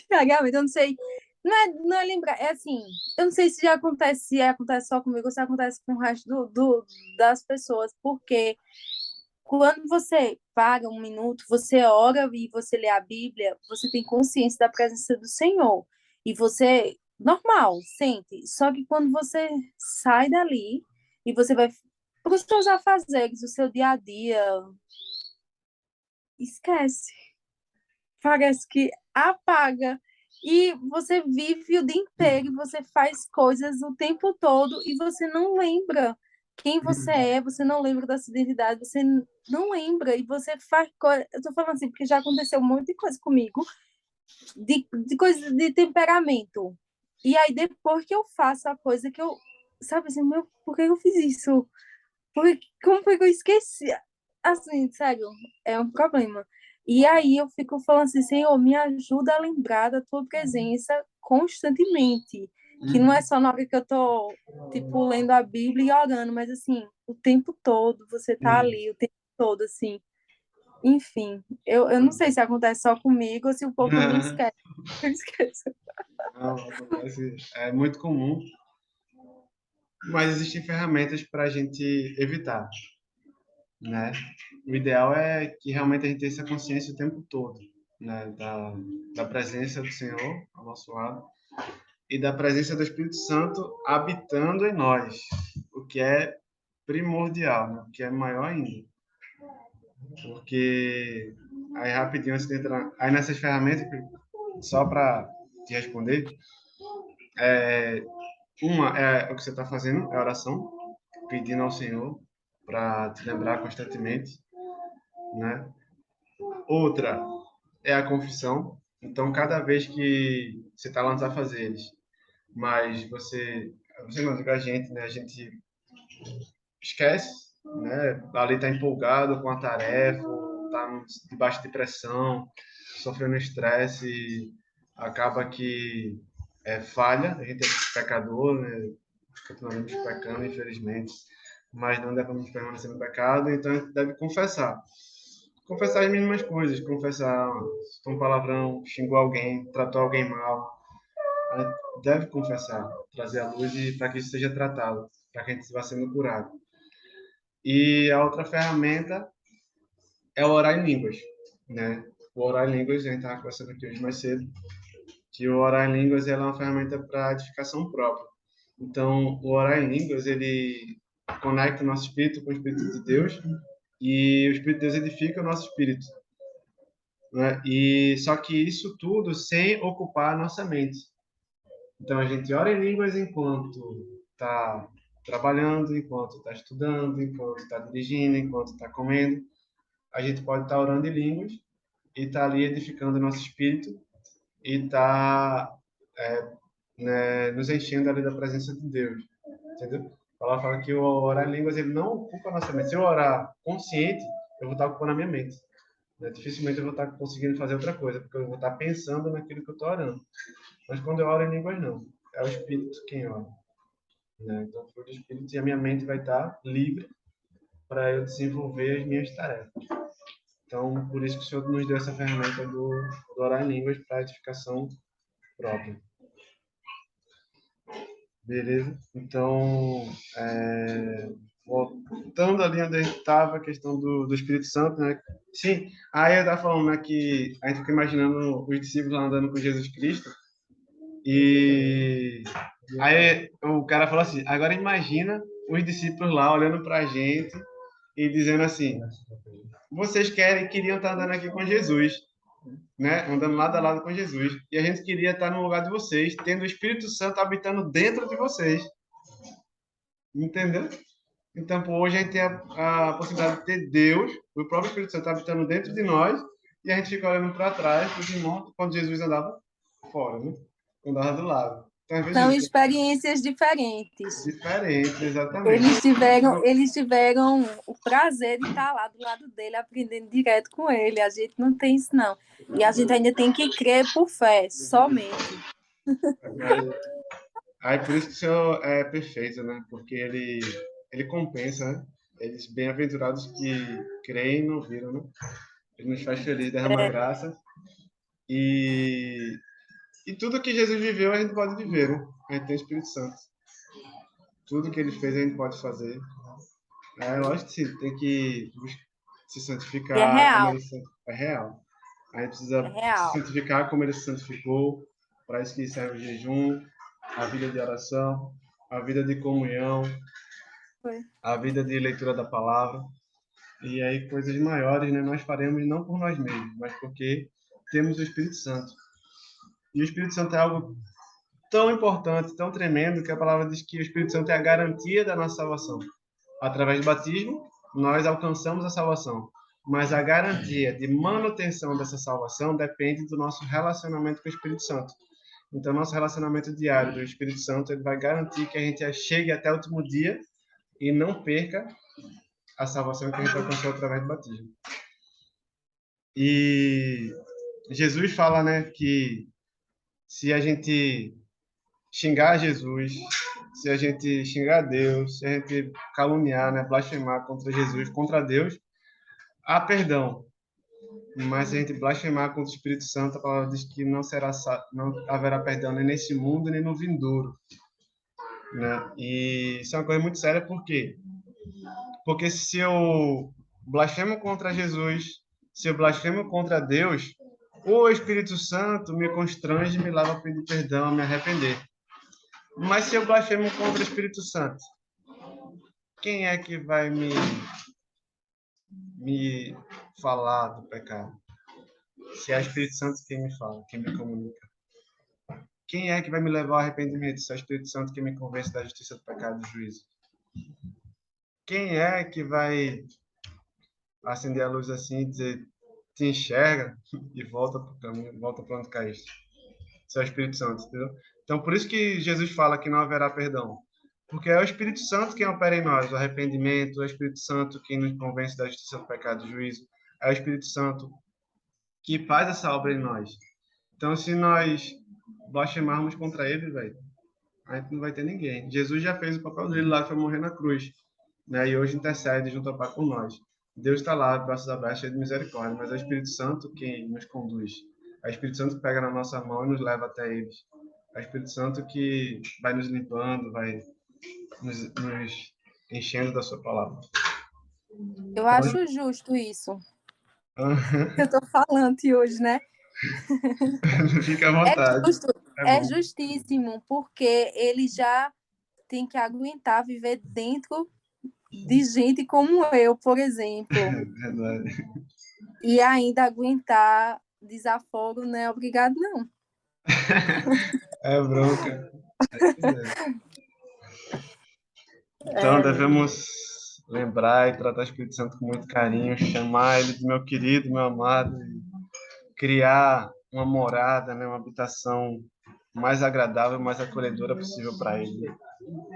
diariamente. Eu não sei, não é lembrar, é assim, eu não sei se acontece só comigo ou se acontece com o resto das pessoas, porque quando você para um minuto, você ora e você lê a Bíblia, você tem consciência da presença do Senhor. E você, normal, sente. Só que quando você sai dali e você vai para os seus afazeres, o seu dia a dia, esquece. Parece que apaga. E você vive o dia inteiro, você faz coisas o tempo todo e você não lembra quem você é, você não lembra da sua identidade, você não lembra, e você faz coisa. Eu tô falando assim, porque já aconteceu um monte de coisa comigo, de coisa de temperamento. E aí, depois que eu faço a coisa que eu. Sabe assim, meu, por que eu fiz isso? Como foi que eu esqueci? Assim, sério, é um problema. E aí eu fico falando assim, Senhor, me ajuda a lembrar da tua presença constantemente. Que não é só na hora que eu tô, tipo, lendo a Bíblia e orando, mas assim, o tempo todo, você tá Sim. ali, o tempo todo, assim. Enfim, eu não sei se acontece só comigo ou se o povo também esquece. Eu esqueço. Não, acontece, é muito comum, mas existem ferramentas para a gente evitar, né? O ideal é que realmente a gente tenha essa consciência o tempo todo, né? Da presença do Senhor ao nosso lado e da presença do Espírito Santo habitando em nós, o que é primordial, né? O que é maior ainda. Porque aí rapidinho antes de entrar, aí nessas ferramentas, só para te responder, uma é o que você está fazendo, é a oração, pedindo ao Senhor para te lembrar constantemente, né? Outra é a confissão. Então, cada vez que você está lá nos afazeres, mas você não diga a gente, né? A gente esquece, né? Ali está empolgado com a tarefa, está debaixo de pressão, sofrendo estresse, acaba que falha. A gente é pecador, né? Continuamos pecando, infelizmente, mas não devemos permanecer no pecado, então a gente deve confessar. Confessar as mínimas coisas, confessar se um palavrão, xingou alguém, tratou alguém mal. A gente deve confessar, trazer à luz e para que isso seja tratado, para que a gente vá sendo curado. E a outra ferramenta é o orar em línguas, né? O orar em línguas, a gente estava conversando aqui hoje mais cedo, que o orar em línguas é uma ferramenta para edificação própria. Então, o orar em línguas, ele conecta o nosso espírito com o Espírito de Deus e o Espírito de Deus edifica o nosso espírito, né? E só que isso tudo sem ocupar a nossa mente. Então, a gente ora em línguas enquanto está trabalhando, enquanto está estudando, enquanto está dirigindo, enquanto está comendo. A gente pode estar orando em línguas e estar ali edificando o nosso espírito e estar né, nos enchendo ali da presença de Deus, entendeu? Ela fala que o orar em línguas ele não ocupa a nossa mente. Se eu orar consciente, eu vou estar ocupando a minha mente. Né? Dificilmente eu vou estar conseguindo fazer outra coisa, porque eu vou estar pensando naquilo que eu estou orando. Mas quando eu oro em línguas, não. É o Espírito quem ora. Né? Então, foi o Espírito e a minha mente vai estar livre para eu desenvolver as minhas tarefas. Então, por isso que o Senhor nos deu essa ferramenta do orar em línguas para edificação própria. Beleza? Então, voltando ali onde a gente estava, a questão do Espírito Santo, né? Sim, aí eu estava falando, né, que a gente fica imaginando os discípulos lá andando com Jesus Cristo e aí o cara falou assim, agora imagina os discípulos lá olhando para a gente e dizendo assim, vocês queriam estar andando aqui com Jesus, né? Andando lado a lado com Jesus. E a gente queria estar no lugar de vocês, tendo o Espírito Santo habitando dentro de vocês. Entendeu? Então, pô, hoje a gente tem a possibilidade de ter Deus, o próprio Espírito Santo habitando dentro de nós, e a gente fica olhando para trás, para os irmãos, quando Jesus andava fora, né? Andava do lado. Então, às São vezes, experiências diferentes. diferente, exatamente. Eles tiveram o prazer de estar lá do lado dele, aprendendo direto com ele. A gente não tem isso, não. E a gente ainda tem que crer por fé, somente. Aí, por isso que o Senhor é perfeito, né? Porque ele compensa, né? Eles bem-aventurados que creem e não viram, né? Ele nos faz feliz, derrama graça. E, e tudo que Jesus viveu, a gente pode viver, né? A gente tem o Espírito Santo. Tudo que ele fez, a gente pode fazer. Lógico que sim, tem que se E é santificar como real, ele é real. A gente precisa é se real. santificar como ele se santificou. Para isso que serve o jejum, a vida de oração, a vida de comunhão, Foi. a vida de leitura da palavra. E aí coisas maiores, né, nós faremos não por nós mesmos, mas porque temos o Espírito Santo. E o Espírito Santo é algo tão importante, tão tremendo, que a palavra diz que o Espírito Santo é a garantia da nossa salvação. através do batismo, nós alcançamos a salvação. Mas a garantia de manutenção dessa salvação depende do nosso relacionamento com o Espírito Santo. Então, nosso relacionamento diário do Espírito Santo ele vai garantir que a gente chegue até o último dia e não perca a salvação que a gente alcançou através do batismo. E Jesus fala, né, que se a gente xingar Jesus, se a gente xingar Deus, se a gente caluniar, né, blasfemar contra Jesus, contra Deus, há perdão. Mas se a gente blasfemar contra o Espírito Santo, a palavra diz que não haverá perdão nem nesse mundo, nem no vindouro. Né? E isso é uma coisa muito séria, por quê? Porque se eu blasfemo contra Jesus, se eu blasfemo contra Deus, o Espírito Santo me constrange, me leva a pedir perdão, a me arrepender. Mas se eu blasfemo contra o Espírito Santo, quem é que vai me falar do pecado? Se é o Espírito Santo quem me fala, quem me comunica. Quem é que vai me levar ao arrependimento? Se é o Espírito Santo que me convence da justiça, do pecado e do juízo. Quem é que vai acender a luz assim e dizer, te enxerga e volta para o caminho, volta para onde caíste? Se é o Espírito Santo, entendeu? Então, por isso que Jesus fala que não haverá perdão. Porque é o Espírito Santo quem opera em nós, o arrependimento, é o Espírito Santo quem nos convence da justiça, do pecado e do juízo. É o Espírito Santo que faz essa obra em nós. Então, se nós blasfemarmos contra ele, velho, a gente não vai ter ninguém. Jesus já fez o papel dele lá, que foi morrer na cruz. Né? E hoje intercede junto ao Pai por nós. Deus está lá, braços abertos, cheio de misericórdia, mas é o Espírito Santo quem nos conduz. É o Espírito Santo que pega na nossa mão e nos leva até eles. É o Espírito Santo que vai nos limpando, vai nos enchendo da sua palavra. Eu acho justo isso. Eu tô falando hoje, né? Fica à vontade. É justíssimo, porque ele já tem que aguentar viver dentro de gente como eu, por exemplo. Verdade. E ainda aguentar desaforo não é obrigado, não. É bronca. Então, devemos lembrar e tratar o Espírito Santo com muito carinho, chamar ele de meu querido, meu amado, e criar uma morada, né, uma habitação mais agradável, mais acolhedora possível para ele.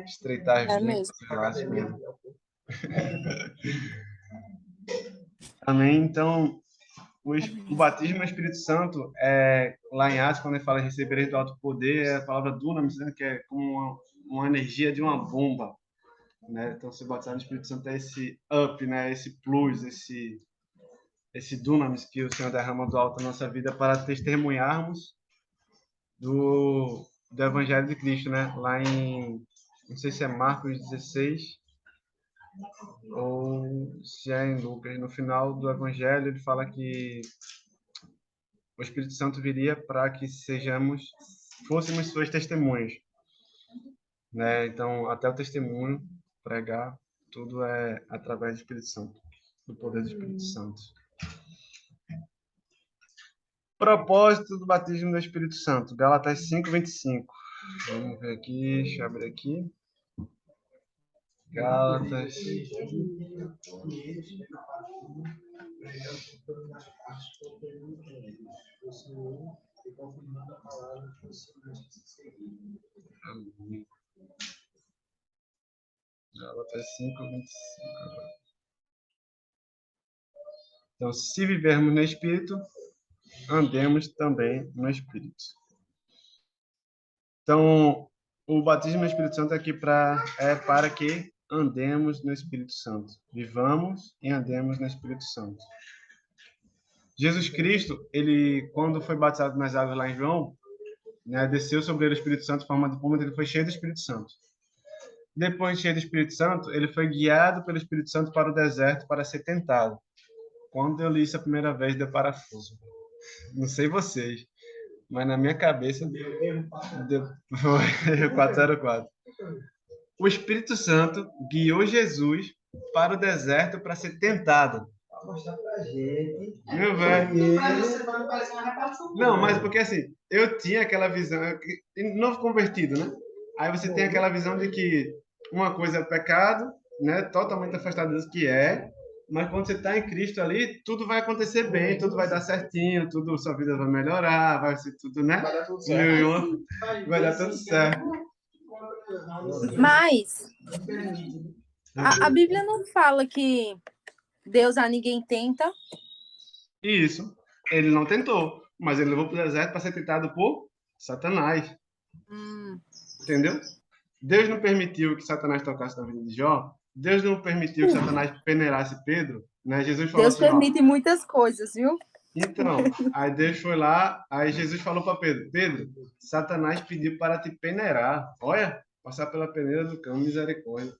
Estreitar vínculos, laços mesmo. Amém? Então, o batismo no Espírito Santo, lá em Atos, quando ele fala recebereis do alto poder, é a palavra dunamis, né, que é como uma energia de uma bomba. Né? Então, se batizar no Espírito Santo é esse up, né? Esse plus, esse dunamis que o Senhor derrama do alto na nossa vida para testemunharmos do Evangelho de Cristo, né? Lá em, não sei se é Marcos 16 ou se é em Lucas, no final do Evangelho ele fala que o Espírito Santo viria para que fôssemos suas testemunhas, né? Então, até o testemunho, pregar, tudo é através do Espírito Santo, do poder do Espírito Santo. Propósito do batismo do Espírito Santo, Gálatas 5:25. Vamos ver aqui, deixa eu abrir aqui. Gálatas. Gálatas 5:25. Então, se vivermos no Espírito, andemos também no Espírito. Então, o batismo no Espírito Santo aqui para que andemos no Espírito Santo. Vivamos e andemos no Espírito Santo. Jesus Cristo, ele, quando foi batizado nas águas lá em João, né, desceu sobre ele o Espírito Santo em forma de pomba, ele foi cheio do Espírito Santo. Depois de cheio do Espírito Santo, ele foi guiado pelo Espírito Santo para o deserto para ser tentado. Quando eu li isso a primeira vez, deu parafuso. Não sei vocês, mas na minha cabeça deu 404. O Espírito Santo guiou Jesus para o deserto para ser tentado. Mostrar pra gente. Meu velho. Mas você não faz uma repartição. Não, mas porque assim, eu tinha aquela visão, novo convertido, né? Aí você tem aquela visão de que uma coisa é pecado né, totalmente afastado de Deus, mas quando você está em Cristo ali, tudo vai acontecer bem, tudo vai dar certinho, tudo, sua vida vai melhorar, vai ser tudo, né? Vai dar tudo Mil e certo. uma, vai dar tudo certo. Mas a Bíblia não fala que Deus a ninguém tenta. E isso, ele não tentou, mas ele levou para o deserto para ser tentado por Satanás, entendeu? Deus não permitiu que Satanás tocasse na vida de Jó, Deus não permitiu que Satanás peneirasse Pedro, né? Jesus falou Deus assim, ó, permite muitas coisas, viu? então, aí Deus foi lá, aí Jesus falou para Pedro, Pedro, Satanás pediu para te peneirar, olha, passar pela peneira do cão, misericórdia.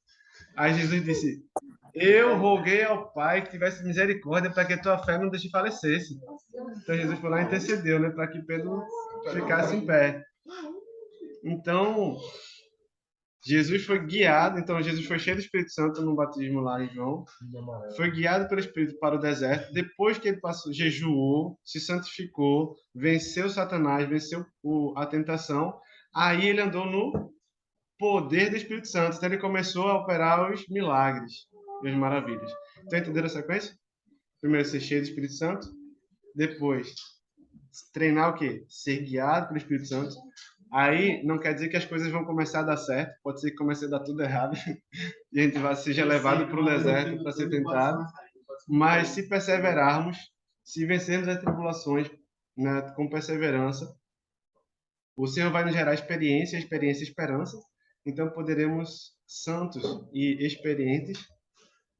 Aí Jesus disse, eu roguei ao Pai que tivesse misericórdia para que a tua fé não deixe falecesse. Então Jesus foi lá e intercedeu, né, para que Pedro ficasse em pé. Então, Jesus foi guiado, então Jesus foi cheio do Espírito Santo no batismo lá em João, foi guiado pelo Espírito para o deserto, depois que ele passou, jejuou, se santificou, venceu Satanás, venceu a tentação, aí ele andou no poder do Espírito Santo, então ele começou a operar os milagres e as maravilhas. Então entenderam a sequência? Primeiro ser cheio do Espírito Santo, depois treinar o quê? Ser guiado pelo Espírito Santo. Aí não quer dizer que as coisas vão começar a dar certo, pode ser que comece a dar tudo errado e a gente seja levado para o deserto para ser tentado. Mas se perseverarmos, se vencermos as tribulações, né, com perseverança, o Senhor vai nos gerar experiência, experiência e esperança. Então poderemos, santos e experientes,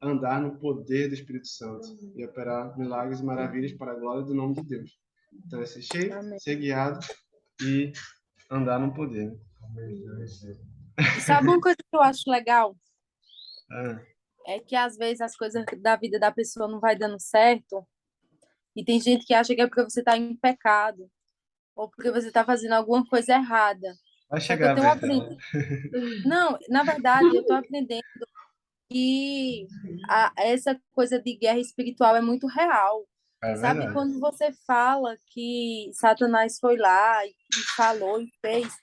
andar no poder do Espírito Santo e operar milagres e maravilhas para a glória do nome de Deus. Então é ser cheio, Amém. ser guiado e andar no poder. E sabe uma coisa que eu acho legal? Ah, É que às vezes as coisas da vida da pessoa não vai dando certo. E tem gente que acha que é porque você está em pecado. Ou porque você está fazendo alguma coisa errada. vai Só que eu chegar a tenho vez dela. aprendido. Não, na verdade, eu estou aprendendo que essa coisa de guerra espiritual é muito real. É Sabe, verdade. quando você fala que Satanás foi lá e falou e fez,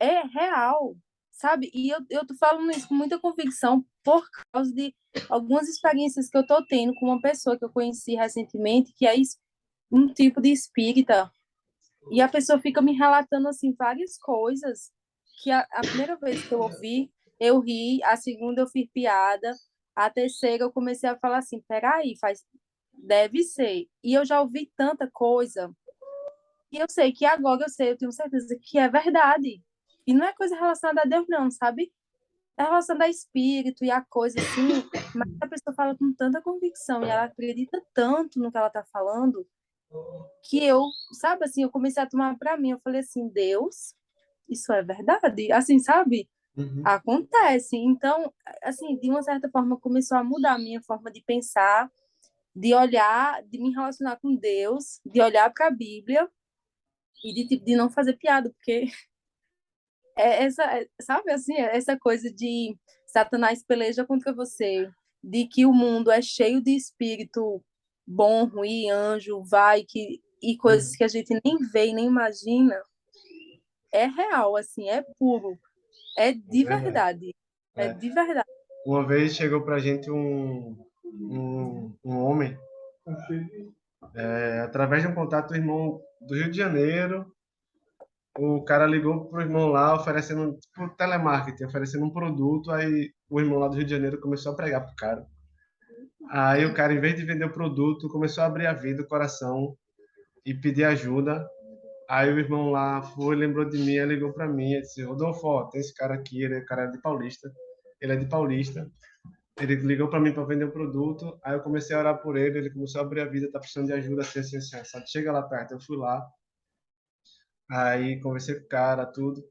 é real, sabe? E eu tô falando isso com muita convicção por causa de algumas experiências que eu tô tendo com uma pessoa que eu conheci recentemente, que é um tipo de espírita, e a pessoa fica me relatando, assim, várias coisas que a primeira vez que eu ouvi, eu ri, a segunda eu fiz piada, a terceira eu comecei a falar assim, peraí, deve ser. E eu já ouvi tanta coisa, e eu sei que agora eu tenho certeza que é verdade. E não é coisa relacionada a Deus, não, sabe? É relacionada a espírito e a coisa assim, mas a pessoa fala com tanta convicção e ela acredita tanto no que ela tá falando, que eu, sabe assim, eu comecei a tomar para mim, eu falei assim, Deus, isso é verdade? Assim, sabe? Uhum. Acontece. Então, assim, de uma certa forma começou a mudar a minha forma de pensar, de olhar, de me relacionar com Deus, de olhar para a Bíblia e de tipo de não fazer piada, porque sabe assim, essa coisa de Satanás peleja contra você, de que o mundo é cheio de espírito bom, ruim, anjo, e coisas que a gente nem vê e nem imagina, é real, assim, é puro, é É de verdade. verdade, é É. de verdade. Uma vez chegou pra gente um homem, através de um contato do irmão do Rio de Janeiro, o cara ligou pro irmão lá oferecendo, tipo, telemarketing, oferecendo um produto, aí o irmão lá do Rio de Janeiro começou a pregar pro cara. Aí o cara, em vez de vender o produto, começou a abrir a vida, o coração e pedir ajuda. Aí o irmão lá foi, lembrou de mim, aí ligou para mim, e disse, Rodolfo, ó, tem esse cara aqui, ele é cara de Paulista, ele é de Paulista, ele ligou para mim para vender o produto, aí eu comecei a orar por ele, ele começou a abrir a vida, tá precisando de ajuda, assim, assim, assim, sabe? Chega lá perto, eu fui lá, aí conversei com o cara, tudo,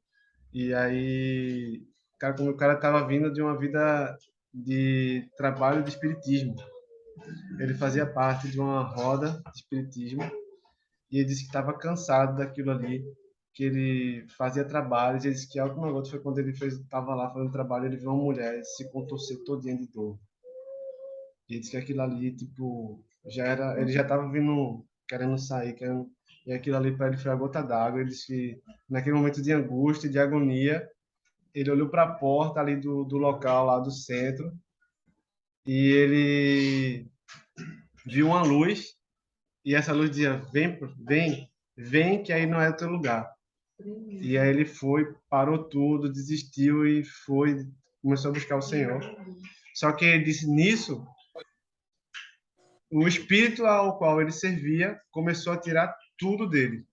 e aí, cara, como o cara tava vindo de uma vida de trabalho de espiritismo, ele fazia parte de uma roda de espiritismo, e ele disse que estava cansado daquilo ali, que ele fazia trabalhos, e ele disse que a última gota foi quando ele estava lá fazendo trabalho, ele viu uma mulher se contorcer todinha de dor. E ele disse que aquilo ali, tipo, ele já estava vindo, querendo sair, e aquilo ali para ele foi a gota d'água. Ele disse que naquele momento de angústia, de agonia, ele olhou para a porta ali do local, lá do centro, e ele viu uma luz, e essa luz dizia, vem, vem, vem, que aí não é o teu lugar. E aí ele foi, parou tudo, desistiu e foi, começou a buscar o Senhor. Só que ele disse, nisso, o espírito ao qual ele servia começou a tirar tudo dele.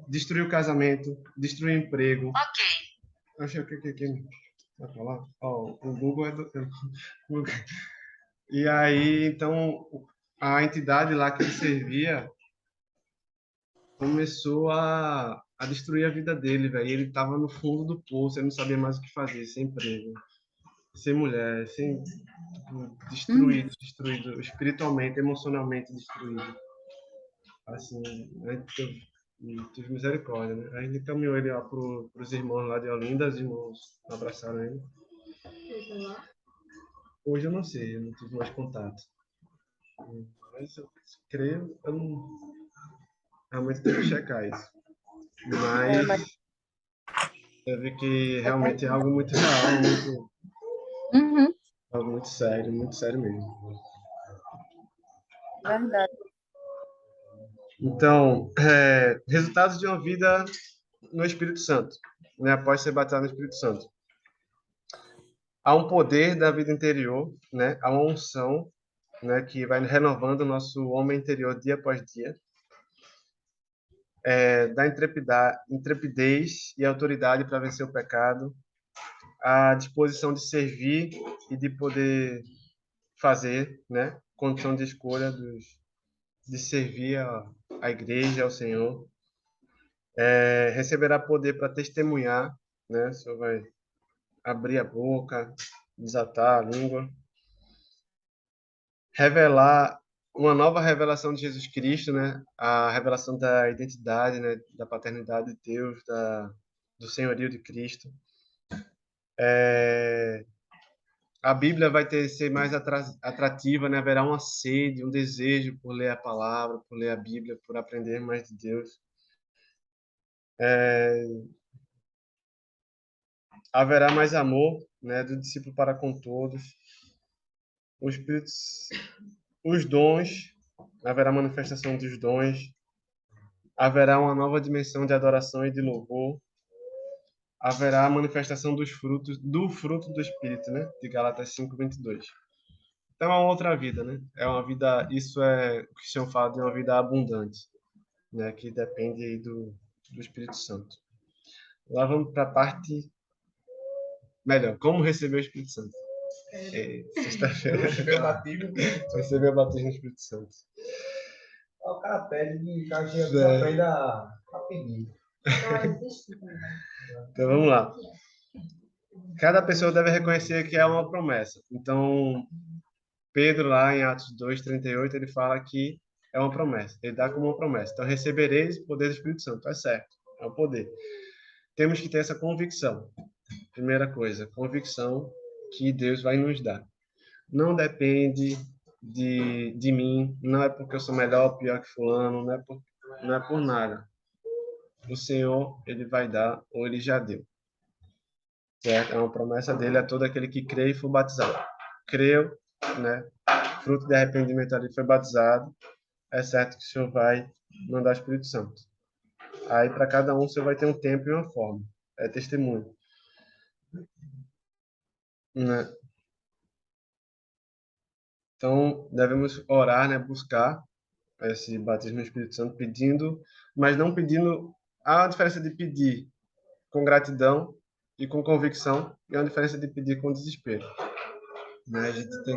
Destruiu o casamento, destruiu o emprego. Ok. Achei o que vai falar? Ó, o Google é do... E aí, então, a entidade lá que ele servia começou a destruir a vida dele, velho. Ele tava no fundo do poço, ele não sabia mais o que fazer, sem emprego, sem mulher, sem destruído, espiritualmente, emocionalmente destruído. Assim, a gente tive misericórdia, né? A gente encaminhou ele lá pros irmãos lá de Olinda, os irmãos abraçaram ele. Hoje eu não sei, eu não tive mais contato. Mas eu creio, eu não... Realmente tenho que checar isso. Mas eu vi que realmente é algo muito real, algo muito sério mesmo. Verdade. Então, resultados de uma vida no Espírito Santo, né? Após ser batizado no Espírito Santo. Há um poder da vida interior, né? Há uma unção, né? Que vai renovando o nosso homem interior dia após dia. Da intrepidez e autoridade para vencer o pecado, a disposição de servir e de poder fazer, né? Condição de escolha de servir a igreja, ao Senhor. Receberá poder para testemunhar, né? O Senhor vai abrir a boca, desatar a língua, revelar uma nova revelação de Jesus Cristo, né? A revelação da identidade, né? Da paternidade de Deus, do senhorio de Cristo. A Bíblia vai ser mais atrativa, né? Haverá uma sede, um desejo por ler a palavra, por ler a Bíblia, por aprender mais de Deus. Haverá mais amor, né? Do discípulo para com todos. Os dons, haverá manifestação dos dons. Haverá uma nova dimensão de adoração e de louvor. Haverá a manifestação dos frutos, do fruto do Espírito, né? De Gálatas 5:22. Então é uma outra vida, né? É uma vida, isso é o que o Cristiano fala de uma vida abundante, né? Que depende do Espírito Santo. Lá vamos para a parte melhor, como receber o Espírito Santo. Sexta-feira. Receber o batismo. Receber o batismo do Espírito Santo. O cara pede que a gente aprenda a pedir. Então vamos lá. Cada pessoa deve reconhecer que é uma promessa. Então, Pedro, lá em Atos 2:38, ele fala que é uma promessa. Ele dá como uma promessa. Então, recebereis o poder do Espírito Santo. É certo. É o poder. Temos que ter essa convicção. Primeira coisa, convicção que Deus vai nos dar. Não depende de mim. Não é porque eu sou melhor ou pior que fulano. Não é por nada. O Senhor, ele vai dar ou ele já deu. Certo? É uma promessa dele a todo aquele que crê e for batizado. Creu, né? Fruto de arrependimento ali foi batizado. É certo que o Senhor vai mandar o Espírito Santo. Aí, para cada um, o Senhor vai ter um tempo e uma forma. É testemunho. Né? Então, devemos orar, né? Buscar esse batismo no Espírito Santo, pedindo, mas não pedindo. Há uma diferença de pedir com gratidão e com convicção, e há uma diferença de pedir com desespero. Né? A gente tem,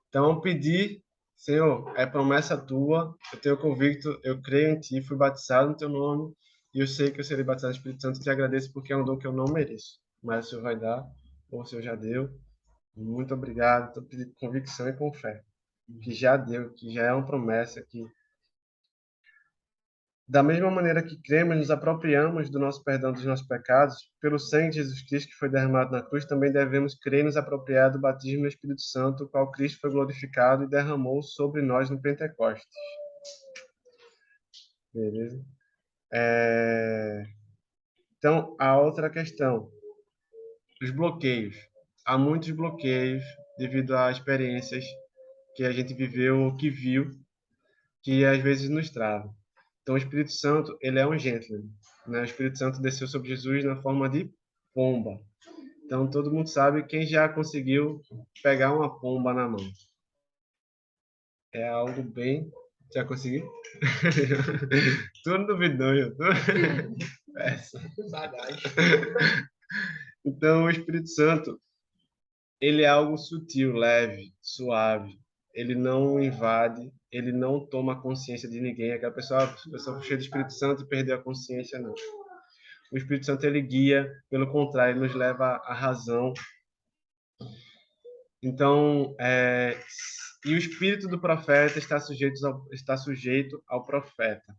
Então, pedir, Senhor, é promessa tua, eu tenho convicto, eu creio em ti, fui batizado no teu nome, e eu sei que eu serei batizado no Espírito Santo, te agradeço porque é um dom que eu não mereço, mas o Senhor vai dar, ou o Senhor já deu. Muito obrigado, estou pedindo com convicção e com fé, que já deu, que já é uma promessa, que da mesma maneira que cremos, nos apropriamos do nosso perdão dos nossos pecados, pelo sangue de Jesus Cristo que foi derramado na cruz, também devemos crer e nos apropriar do batismo no Espírito Santo, o qual Cristo foi glorificado e derramou sobre nós no Pentecostes. Beleza? Então, a outra questão, os bloqueios. Há muitos bloqueios devido a experiências que a gente viveu ou que viu, que às vezes nos travam. Então, o Espírito Santo, ele é um gentleman, né? O Espírito Santo desceu sobre Jesus na forma de pomba. Então, todo mundo sabe quem já conseguiu pegar uma pomba na mão. É algo bem... Já conseguiu? Tudo duvidou, Essa. Então, o Espírito Santo, ele é algo sutil, leve, suave. Ele não invade, ele não toma consciência de ninguém. Aquela pessoa cheia do Espírito Santo e perdeu a consciência, não. O Espírito Santo, ele guia, pelo contrário, ele nos leva à razão. Então, e o espírito do profeta está sujeito ao profeta.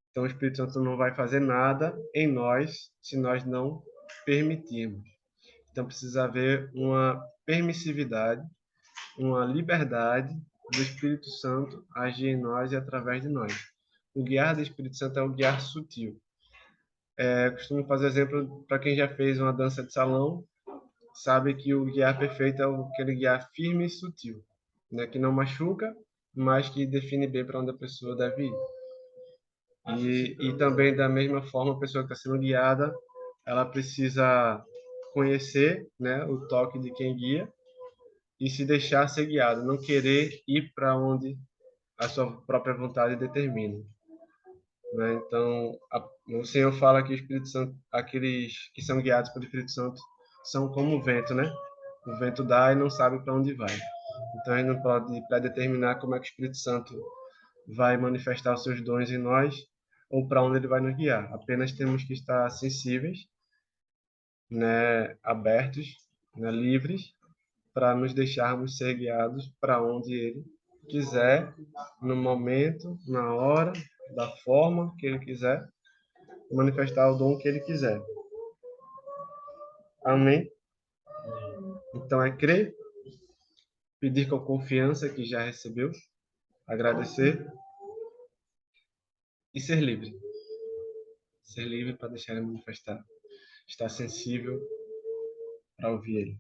Então, o Espírito Santo não vai fazer nada em nós se nós não permitirmos. Então, precisa haver uma permissividade, uma liberdade do Espírito Santo agir em nós e através de nós. O guiar do Espírito Santo é o guiar sutil. Costumo fazer exemplo para quem já fez uma dança de salão, sabe que o guiar perfeito é aquele guiar firme e sutil, né? Que não machuca, mas que define bem para onde a pessoa deve ir. E também, da mesma forma, a pessoa que está sendo guiada, ela precisa conhecer, né, o toque de quem guia e se deixar ser guiada, não querer ir para onde a sua própria vontade determina. Né? Então, o Senhor fala que o Espírito Santo, aqueles que são guiados pelo Espírito Santo, são como o vento, né? O vento dá e não sabe para onde vai. Então, a gente não pode predeterminar como é que o Espírito Santo vai manifestar os seus dons em nós ou para onde ele vai nos guiar. Apenas temos que estar sensíveis, né? Abertos, né? Livres, para nos deixarmos ser guiados para onde ele quiser, no momento, na hora, da forma que ele quiser, manifestar o dom que ele quiser. Amém? Então é crer, pedir com confiança que já recebeu, agradecer e ser livre. Ser livre para deixar ele manifestar. Estar sensível para ouvir ele.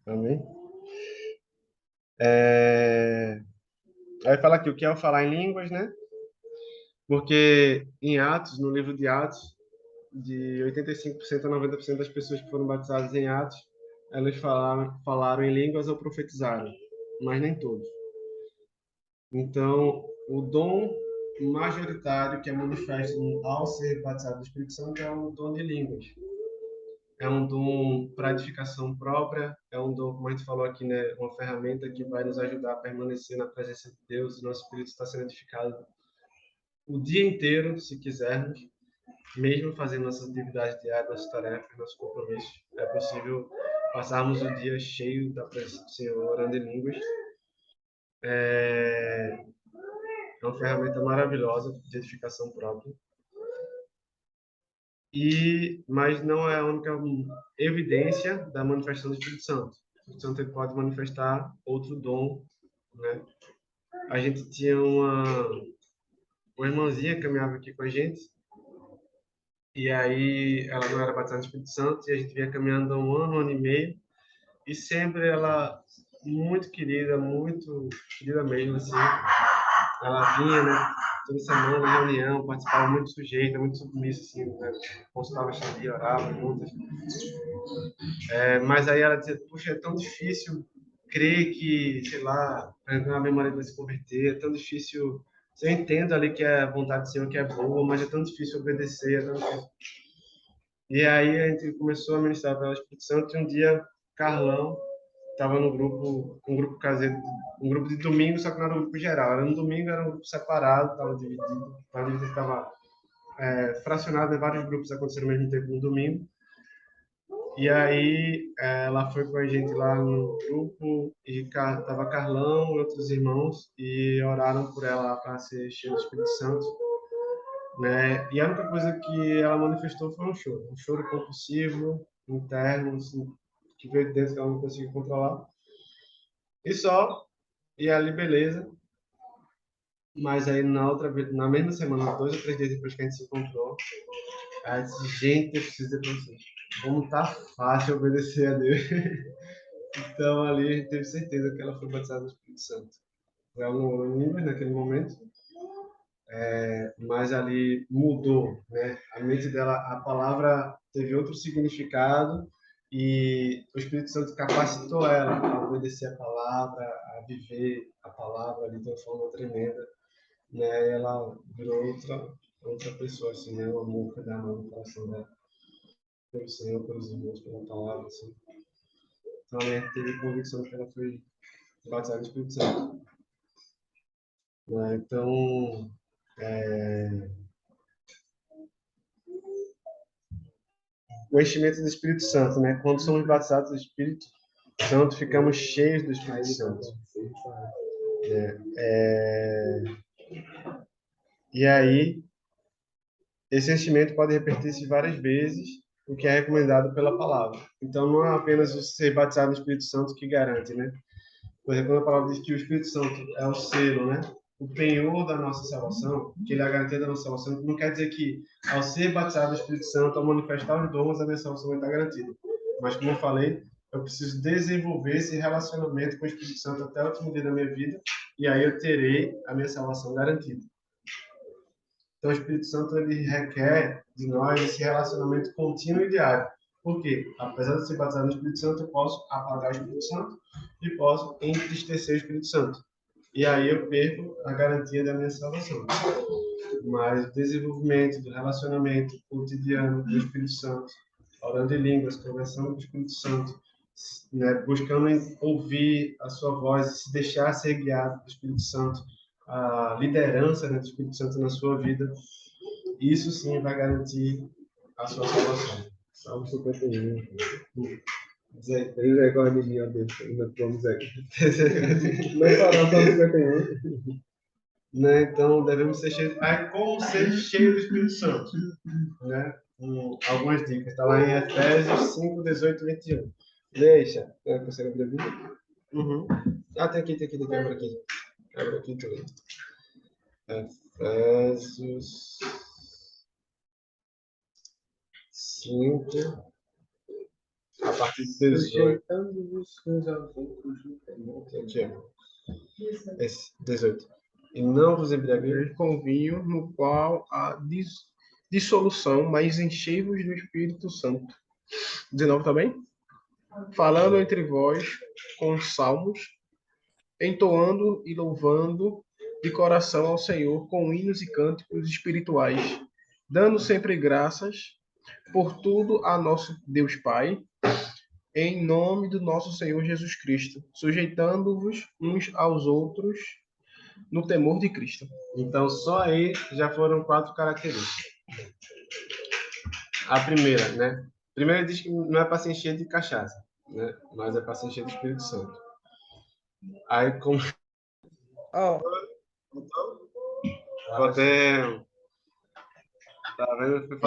Amém? Aí fala aqui o que é o falar em línguas, né? Porque em Atos, no livro de Atos, de 85% a 90% das pessoas que foram batizadas em Atos, elas falaram em línguas ou profetizaram, mas nem todos. Então, o dom majoritário que é manifesto ao ser batizado do Espírito Santo é o dom de línguas. É um dom para edificação própria, é um dom, como a gente falou aqui, né, uma ferramenta que vai nos ajudar a permanecer na presença de Deus, e nosso espírito está sendo edificado o dia inteiro, se quisermos, mesmo fazendo nossas atividades diárias, nossas tarefas, nossos compromissos. É possível passarmos o dia cheio da presença do Senhor, orando em línguas. É uma ferramenta maravilhosa de edificação própria. Mas não é a única evidência da manifestação do Espírito Santo. O Espírito Santo pode manifestar outro dom, né? A gente tinha uma irmãzinha que caminhava aqui com a gente, e aí ela não era batizada no Espírito Santo, e a gente vinha caminhando há um ano e meio, e sempre ela, muito querida mesmo, assim, ela vinha, né, toda semana na reunião, participava muito sujeita, muito submissa, assim, né, consultava a dia, orava juntas. Mas aí ela dizia, puxa, é tão difícil crer que, sei lá, a memória vai se converter, é tão difícil. Eu entendo ali que é a vontade do Senhor que é boa, mas é tão difícil obedecer, é tão difícil. E aí a gente começou a ministrar para o Espírito Santo, e um dia Carlão estava no grupo, um grupo caseiro, um grupo de domingo, só que não era um grupo geral, era um domingo, era um grupo separado, estava fracionado em vários grupos acontecendo ao mesmo tempo no domingo. E aí ela foi com a gente lá no grupo e tava Carlão e outros irmãos e oraram por ela para ser cheia do Espírito Santo, né? E a única coisa que ela manifestou foi um choro compulsivo, interno, assim, que veio de dentro que ela não conseguia controlar. E só, e ali beleza. Mas aí na mesma semana, 2 ou 3 dias depois que a gente se encontrou, Aí eu disse, gente, eu preciso dizer para vocês, como tá fácil obedecer a Deus. Então ali a gente teve certeza que ela foi batizada no Espírito Santo. Ela não orou em línguas naquele momento, mas ali mudou, né? A mente dela, a palavra teve outro significado e o Espírito Santo capacitou ela a obedecer a palavra, a viver a palavra ali de uma forma tremenda, né? E ela virou outra pessoa, assim, né? O amor que dá no coração dela pelo Senhor, pelos irmãos, pela palavra, assim. Então, a gente teve convicção que ela foi batizada no Espírito Santo, né? Então, o enchimento do Espírito Santo, né? Quando somos batizados do Espírito Santo, ficamos cheios do Espírito Santo. E aí, esse enchimento pode repetir-se várias vezes, o que é recomendado pela palavra. Então, não é apenas o ser batizado no Espírito Santo que garante, né? Por exemplo, quando a palavra diz que o Espírito Santo é o selo, né? O penhor da nossa salvação, que ele é a garantia da nossa salvação, não quer dizer que, ao ser batizado no Espírito Santo, ao manifestar os dons, a minha salvação vai estar garantida. Mas, como eu falei, eu preciso desenvolver esse relacionamento com o Espírito Santo até o último dia da minha vida, e aí eu terei a minha salvação garantida. Então, o Espírito Santo ele requer de nós esse relacionamento contínuo e diário. Por quê? Apesar de ser batizado no Espírito Santo, eu posso apagar o Espírito Santo e posso entristecer o Espírito Santo. E aí eu perco a garantia da minha salvação. Mas o desenvolvimento do relacionamento cotidiano do Espírito Santo, orando em línguas, conversando com o Espírito Santo, né, buscando ouvir a sua voz e se deixar ser guiado pelo Espírito Santo, a liderança, né, do Espírito Santo na sua vida, isso sim vai garantir a sua salvação. Salmo 51. Misericórdia de mim, ó Deus, ainda vamos aqui. Não falar Salmo 51. Né? Então, devemos ser cheios. Aí, como ser cheio do Espírito Santo? Né? Algumas dicas. Está lá em Efésios 5, 18 e 21. Deixa. Consegue abrir a Bíblia? Uhum. Ah, tem aqui. Abre aqui. Abre aqui também. Efésios 5, a partir de 18. Aqui, ó. Esse, 18. E não vos embriagueis com vinho, no qual há dissolução, mas enchei-vos do Espírito Santo. 19 também? Falando entre vós com salmos, entoando e louvando de coração ao Senhor com hinos e cânticos espirituais, dando sempre graças por tudo a nosso Deus Pai, em nome do nosso Senhor Jesus Cristo, sujeitando-vos uns aos outros no temor de Cristo. Então, só aí já foram 4 características. A primeira, né? Primeiro diz que não é para se encher de cachaça, né? Mas é para se encher do Espírito Santo. Aí, como... Podemos... Tá vendo? Fui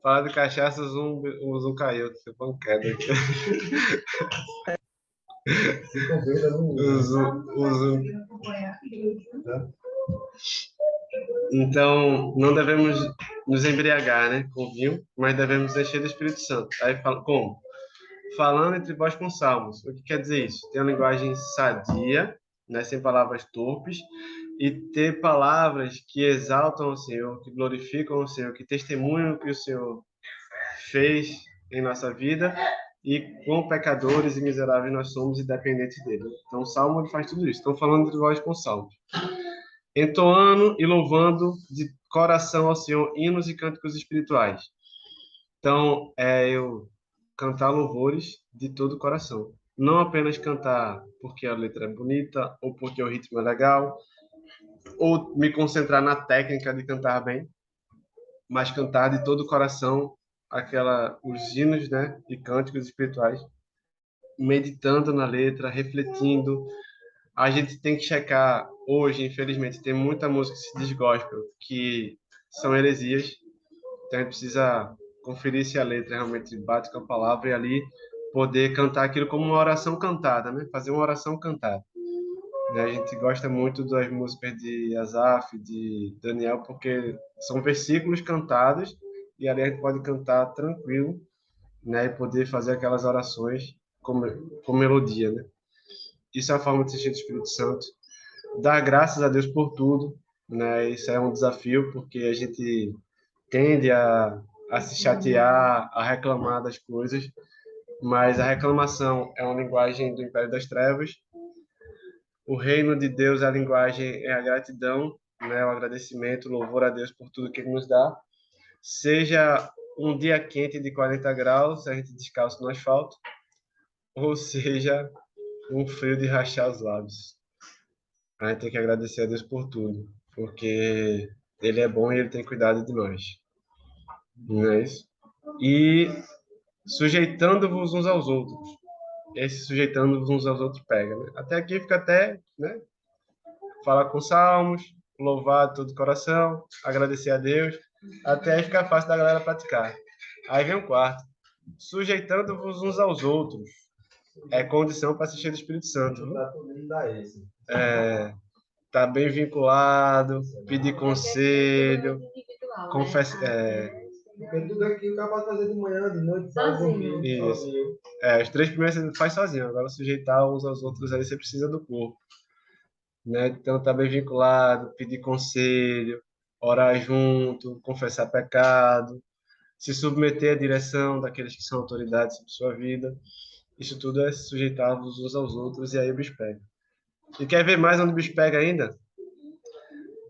falar de cachaça, o zoom caiu. Ficou um queda aqui. O zoom. Então, não devemos nos embriagar, né, com vinho, mas devemos encher do Espírito Santo. Aí fala, como? Falando entre vós com salmos. O que quer dizer isso? Ter uma linguagem sadia, né, sem palavras torpes, e ter palavras que exaltam o Senhor, que glorificam o Senhor, que testemunham o que o Senhor fez em nossa vida e quão pecadores e miseráveis nós somos e dependentes dele. Então, o Salmo faz tudo isso. Estão falando entre vós com salmos. Entoando e louvando de coração ao Senhor hinos e cânticos espirituais. Então, eu cantar louvores de todo o coração. Não apenas cantar porque a letra é bonita, ou porque o ritmo é legal, ou me concentrar na técnica de cantar bem, mas cantar de todo o coração os hinos, né, e cânticos espirituais, meditando na letra, refletindo. A gente tem que checar, hoje, infelizmente, tem muita música que se diz gospel, que são heresias, então a gente precisa conferir se a letra realmente bate com a palavra e ali poder cantar aquilo como uma oração cantada, né? Fazer uma oração cantada. A gente gosta muito das músicas de Asaf, de Daniel, porque são versículos cantados e ali a gente pode cantar tranquilo, né? E poder fazer aquelas orações com melodia, né? Isso é a forma de se encher do Espírito Santo. Dar graças a Deus por tudo, né? Isso é um desafio, porque a gente tende a se chatear, a reclamar das coisas, mas a reclamação é uma linguagem do Império das Trevas. O reino de Deus, a linguagem é a gratidão, né? O agradecimento, o louvor a Deus por tudo que Ele nos dá. Seja um dia quente de 40 graus, a gente descalço no asfalto, ou seja, um frio de rachar os lábios. A gente tem que agradecer a Deus por tudo, porque Ele é bom e Ele tem cuidado de nós. Não é isso? E sujeitando-vos uns aos outros. Esse sujeitando-vos uns aos outros pega, né? Até aqui fica até, né? Falar com salmos, louvar todo o coração, agradecer a Deus, até aí fica fácil da galera praticar. Aí vem o quarto. Sujeitando-vos uns aos outros. É condição para se encher do Espírito Santo. Viu? Tá bem vinculado, pedir conselho, confessar. Porque tudo aqui o cara pode fazer de manhã, de noite, Sozinho. Isso. sozinho. Os 3 primeiros você faz sozinho, agora sujeitar uns aos outros aí você precisa do corpo. Né? Então tá bem vinculado, pedir conselho, orar junto, confessar pecado, se submeter à direção daqueles que são autoridades sobre sua vida. Isso tudo é se sujeitar uns aos outros e aí o bicho pega. E quer ver mais onde o bicho pega ainda?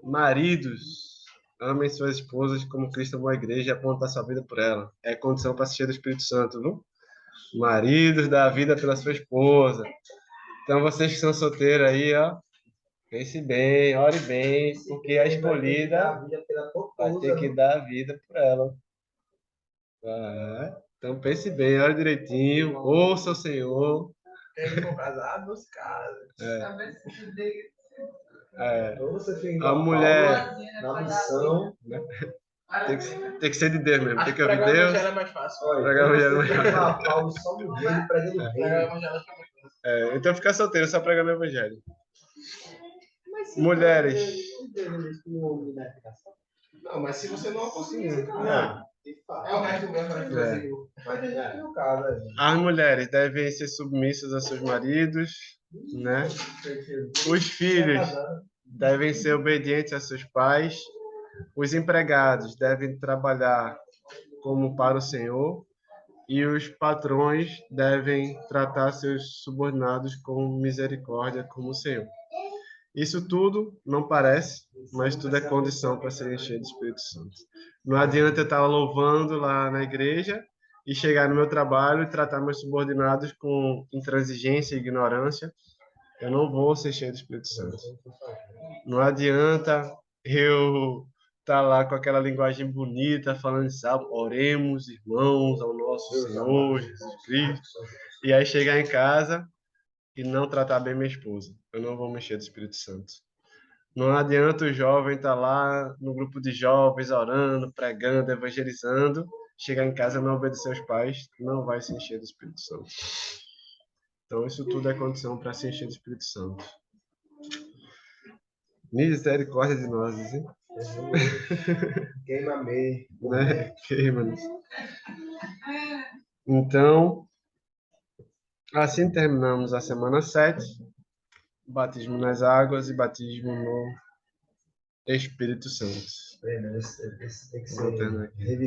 Maridos, amem suas esposas como Cristo amou a igreja e aponta a sua vida por ela. É condição para se encher do Espírito Santo, viu? Maridos, dá a vida pela sua esposa. Então vocês que são solteiros aí, ó, pense bem, ore bem, porque a escolhida vai ter que dar a vida por ela. Então pense bem, ore direitinho, ouça o Senhor. Quem for casado, não se casa. Ou você fica A mulher na missão. tem que ser de Deus mesmo, tem que ouvir Pregar o Deus. evangelho é mais fácil. Olha, Pregar o evangelho é mais você fácil. fica Paulo só morrendo, pregando o Pregar o reino. evangelho é mais fácil. Então fica solteiro, só pregando o evangelho. Mulheres, Não, mas se você não conseguir, Sim, você não. não. É o resto do meu É. versículo. Mas tem gente que não casa, gente. as mulheres devem ser submissas a seus maridos, né? Os filhos devem ser obedientes a seus pais. Os empregados devem trabalhar como para o Senhor. E os patrões devem tratar seus subordinados com misericórdia, como o Senhor. Isso tudo não parece, mas tudo é condição para ser enchido do Espírito Santo. Não adianta eu estar louvando lá na igreja e chegar no meu trabalho e tratar meus subordinados com intransigência e ignorância. Eu não vou ser cheio do Espírito Santo. Não adianta eu estar lá com aquela linguagem bonita, falando, sabe, oremos, irmãos, ao nosso Senhor Jesus Cristo. E aí chegar em casa e não tratar bem minha esposa. Eu não vou mexer do Espírito Santo. Não adianta o jovem estar lá no grupo de jovens, orando, pregando, evangelizando, chegar em casa e não obedecer aos pais, não vai se encher do Espírito Santo. Então, isso tudo é condição para se encher do Espírito Santo. Misericórdia de nós, hein? Queima meio. Né? Queima-nos. Então, assim terminamos a semana 7. Batismo nas águas e batismo no Espírito Santo. Esse tem que Voltando ser aqui.